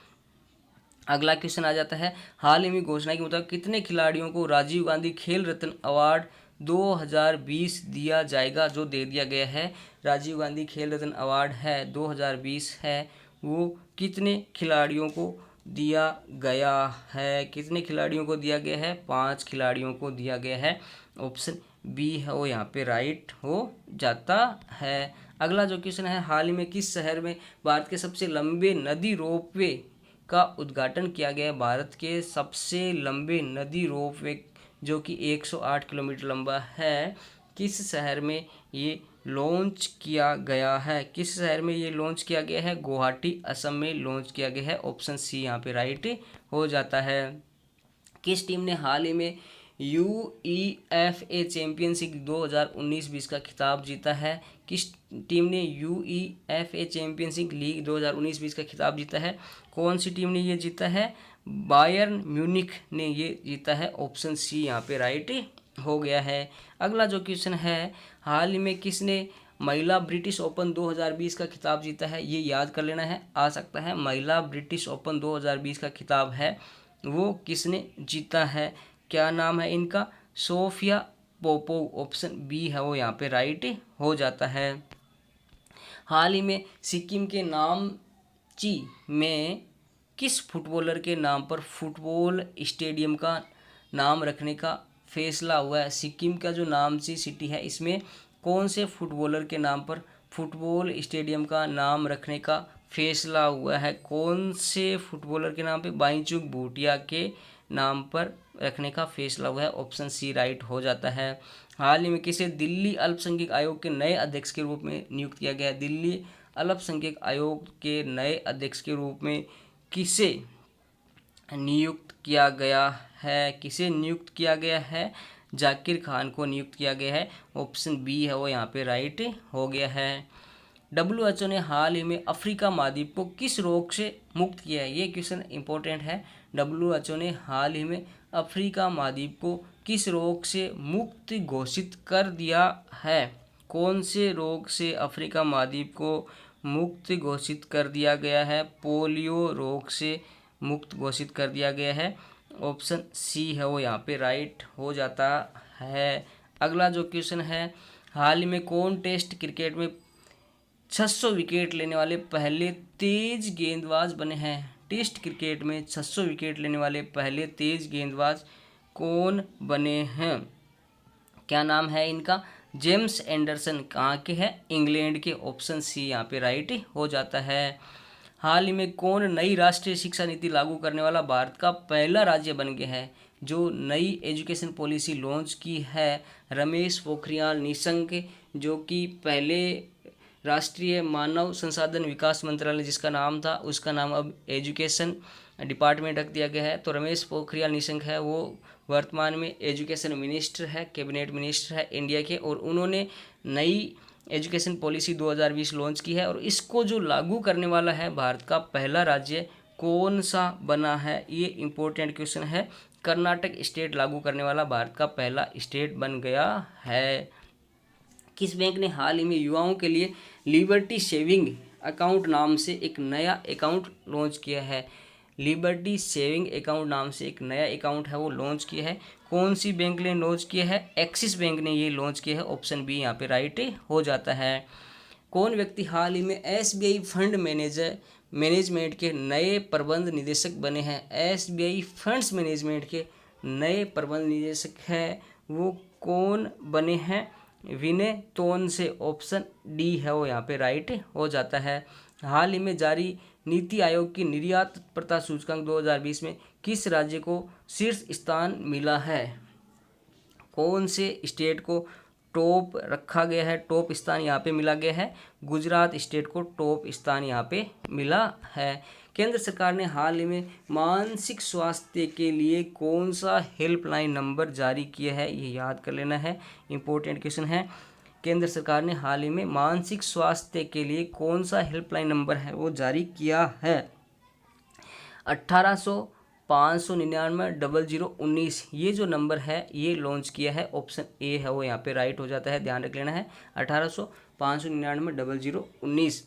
अगला क्वेश्चन आ जाता है, हाल ही में घोषणा के मुताबिक कितने खिलाड़ियों को राजीव गांधी खेल रत्न अवार्ड 2020 दिया जाएगा? जो दे दिया गया है राजीव गांधी खेल रत्न अवार्ड है 2020 है, वो कितने खिलाड़ियों को दिया गया है? कितने खिलाड़ियों को दिया गया है? 5 खिलाड़ियों को दिया गया है, ऑप्शन बी है वो यहाँ पे राइट हो जाता है। अगला जो क्वेश्चन है, हाल ही में किस शहर में भारत के सबसे लंबे नदी रोपवे का उद्घाटन किया गया है? भारत के सबसे लंबे नदी रोपवे जो कि 108 किलोमीटर लंबा है, किस शहर में ये लॉन्च किया गया है? किस शहर में ये लॉन्च किया गया है? गुवाहाटी असम में लॉन्च किया गया है, ऑप्शन सी यहाँ पे राइट हो जाता है। किस टीम ने हाल ही में UEFA चैंपियनशिप 2019-20 का खिताब जीता है? किस टीम ने UEFA चैंपियनशिप लीग 2019-20 का खिताब जीता है? कौन सी टीम ने ये जीता है? बायर्न म्यूनिख ने ये जीता है, ऑप्शन सी यहाँ पे राइट हो गया है। अगला जो क्वेश्चन है, हाल ही में किसने महिला ब्रिटिश ओपन 2020 का खिताब जीता है? ये याद कर लेना है, आ सकता है। महिला ब्रिटिश ओपन 2020 का खिताब है वो किसने जीता है? क्या नाम है इनका? सोफिया पोपोव, ऑप्शन बी है वो यहाँ पे राइट हो जाता है। हाल ही में सिक्किम के नामची में किस फुटबॉलर के नाम पर फुटबॉल स्टेडियम का नाम रखने का फैसला हुआ है? सिक्किम का जो नामची सिटी है इसमें कौन से फुटबॉलर के नाम पर फुटबॉल स्टेडियम का नाम रखने का फैसला हुआ है? कौन से फुटबॉलर के नाम पे? बाईचुंग भूटिया के नाम पर रखने का फैसला हुआ है, ऑप्शन सी राइट हो जाता है। हाल ही में किसे दिल्ली अल्पसंख्यक आयोग के नए अध्यक्ष के रूप में नियुक्त किया गया है? दिल्ली अल्पसंख्यक आयोग के नए अध्यक्ष के रूप में किसे नियुक्त किया गया है? किसे नियुक्त किया गया है? जाकिर खान को नियुक्त किया गया है, ऑप्शन बी है वो यहाँ पे राइट हो गया है। WHO ने हाल ही में अफ्रीका महाद्वीप को किस रोग से मुक्त किया है? ये क्वेश्चन इंपॉर्टेंट है। WHO ने हाल ही में अफ्रीका महाद्वीप को किस रोग से मुक्त घोषित कर दिया है? कौन से रोग से अफ्रीका महाद्वीप को मुक्त घोषित कर दिया गया है? पोलियो रोग से मुक्त घोषित कर दिया गया है। ऑप्शन सी है वो यहाँ पे राइट हो जाता है। अगला जो क्वेश्चन है, हाल ही में कौन टेस्ट क्रिकेट में 600 विकेट लेने वाले पहले तेज गेंदबाज बने हैं? टेस्ट क्रिकेट में 600 विकेट लेने वाले पहले तेज गेंदबाज कौन बने हैं? क्या नाम है इनका? James Anderson. कहाँ के हैं? इंग्लैंड के। ऑप्शन सी यहाँ पे राइट हो जाता है। हाल ही में कौन नई राष्ट्रीय शिक्षा नीति लागू करने वाला भारत का पहला राज्य बन गया है? जो नई एजुकेशन पॉलिसी लॉन्च की है रमेश पोखरियाल निशंक, जो कि पहले राष्ट्रीय मानव संसाधन विकास मंत्रालय जिसका नाम था उसका नाम अब एजुकेशन डिपार्टमेंट रख दिया गया है। तो रमेश पोखरियाल निशंक है वो वर्तमान में एजुकेशन मिनिस्टर है, कैबिनेट मिनिस्टर है इंडिया के, और उन्होंने नई एजुकेशन पॉलिसी 2020 लॉन्च की है। और इसको जो लागू करने वाला है भारत का पहला राज्य कौन सा बना है, ये इम्पोर्टेंट क्वेश्चन है। कर्नाटक स्टेट लागू करने वाला भारत का पहला स्टेट बन गया है। किस बैंक ने हाल ही में युवाओं के लिए लिबर्टी सेविंग अकाउंट नाम से एक नया अकाउंट लॉन्च किया है? लिबर्टी सेविंग अकाउंट नाम से एक नया अकाउंट है वो लॉन्च किया है। कौन सी बैंक ने लॉन्च किया है? एक्सिस बैंक ने ये लॉन्च किया है। ऑप्शन बी यहाँ पे राइट हो जाता है। कौन व्यक्ति हाल ही में एसबीआई फंड मैनेजमेंट के नए प्रबंध निदेशक बने हैं? एसबीआई फंड्स मैनेजमेंट के नए प्रबंध निदेशक हैं वो कौन बने हैं? विनय तोन से। ऑप्शन डी है वो यहाँ पे राइट हो जाता है। हाल ही में जारी नीति आयोग की निर्यात तत्परता सूचकांक 2020 में किस राज्य को शीर्ष स्थान मिला है? कौन से स्टेट को टॉप रखा गया है, टॉप स्थान यहाँ पे मिला गया है? गुजरात स्टेट को टॉप स्थान यहाँ पे मिला है। केंद्र सरकार ने हाल ही में मानसिक स्वास्थ्य के लिए कौन सा हेल्पलाइन नंबर जारी किया है? ये याद कर लेना है, इंपॉर्टेंट क्वेश्चन है। केंद्र सरकार ने हाल ही में मानसिक स्वास्थ्य के लिए कौन सा हेल्पलाइन नंबर है वो जारी किया है? 1800-599-0019 ये जो नंबर है ये लॉन्च किया है। ऑप्शन ए है वो यहाँ पे राइट हो जाता है, ध्यान रख लेना है। 1800-599-0019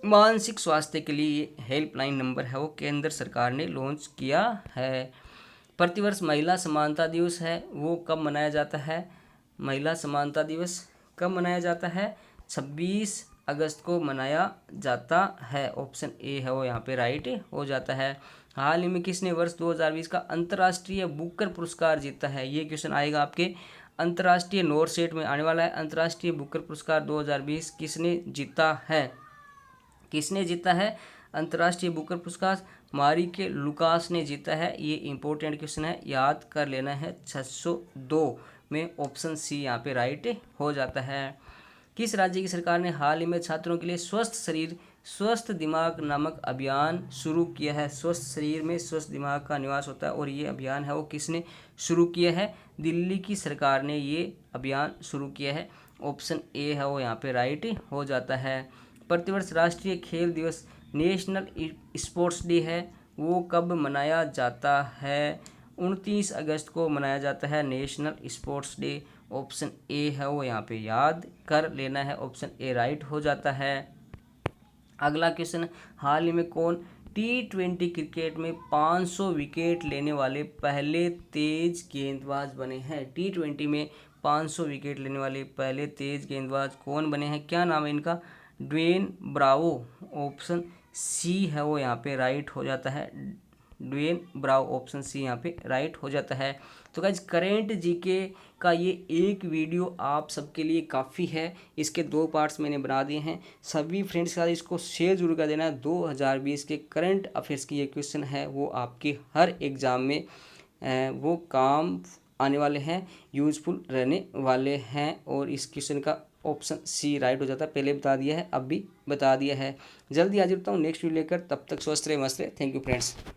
मानसिक स्वास्थ्य के लिए हेल्पलाइन नंबर है वो केंद्र सरकार ने लॉन्च किया है। प्रतिवर्ष महिला समानता दिवस है वो कब मनाया जाता है? महिला समानता दिवस कब मनाया जाता है? 26 अगस्त को मनाया जाता है। ऑप्शन ए है वो यहाँ पे राइट हो जाता है। हाल ही में किसने वर्ष 2020 का अंतर्राष्ट्रीय बुकर पुरस्कार जीता है? ये क्वेश्चन आएगा आपके अंतर्राष्ट्रीय नॉर्सेट में आने वाला है। अंतर्राष्ट्रीय बुकर पुरस्कार 2020 किसने जीता है? किसने जीता है अंतर्राष्ट्रीय बुकर पुरस्कार? मारी के लुकास ने जीता है। ये इंपॉर्टेंट क्वेश्चन है, याद कर लेना है। 602 में ऑप्शन सी यहाँ पे राइट हो जाता है। किस राज्य की सरकार ने हाल ही में छात्रों के लिए स्वस्थ शरीर स्वस्थ दिमाग नामक अभियान शुरू किया है? स्वस्थ शरीर में स्वस्थ दिमाग का निवास होता है और ये अभियान है वो किसने शुरू किया है? दिल्ली की सरकार ने ये अभियान शुरू किया है। ऑप्शन ए है वो यहाँ पे राइट हो जाता है। प्रतिवर्ष राष्ट्रीय खेल दिवस नेशनल स्पोर्ट्स डे है वो कब मनाया जाता है? 29 अगस्त को मनाया जाता है national sports day. Option A है वो यहाँ पे याद कर लेना है। ऑप्शन ए राइट हो जाता है। अगला क्वेश्चन, हाल ही में कौन T20 क्रिकेट में 500 विकेट लेने वाले पहले तेज गेंदबाज बने हैं? T20 में 500 विकेट लेने वाले पहले तेज गेंदबाज कौन बने हैं? क्या नाम है इनका? Dwayne Bravo. ऑप्शन सी है वो यहाँ पे राइट हो जाता है। ड्वेन ब्रावो, ऑप्शन सी यहाँ पे राइट हो जाता है। तो गाइज करेंट जीके का ये एक वीडियो आप सबके लिए काफ़ी है। इसके 2 पार्ट्स मैंने बना दिए हैं। सभी फ्रेंड्स के साथ इसको शेयर जरूर कर देना। 2020 के करंट अफेयर्स की ये क्वेश्चन है वो आपके हर एग्ज़ाम में वो काम आने वाले हैं, यूजफुल रहने वाले हैं। और इस क्वेश्चन का ऑप्शन सी राइट हो जाता है। पहले बता दिया है, अब भी बता दिया है। जल्दी हाजिर होता हूँ नेक्स्ट वीडियो लेकर, तब तक स्वस्थ रहे, मस्त रहे। Thank you friends.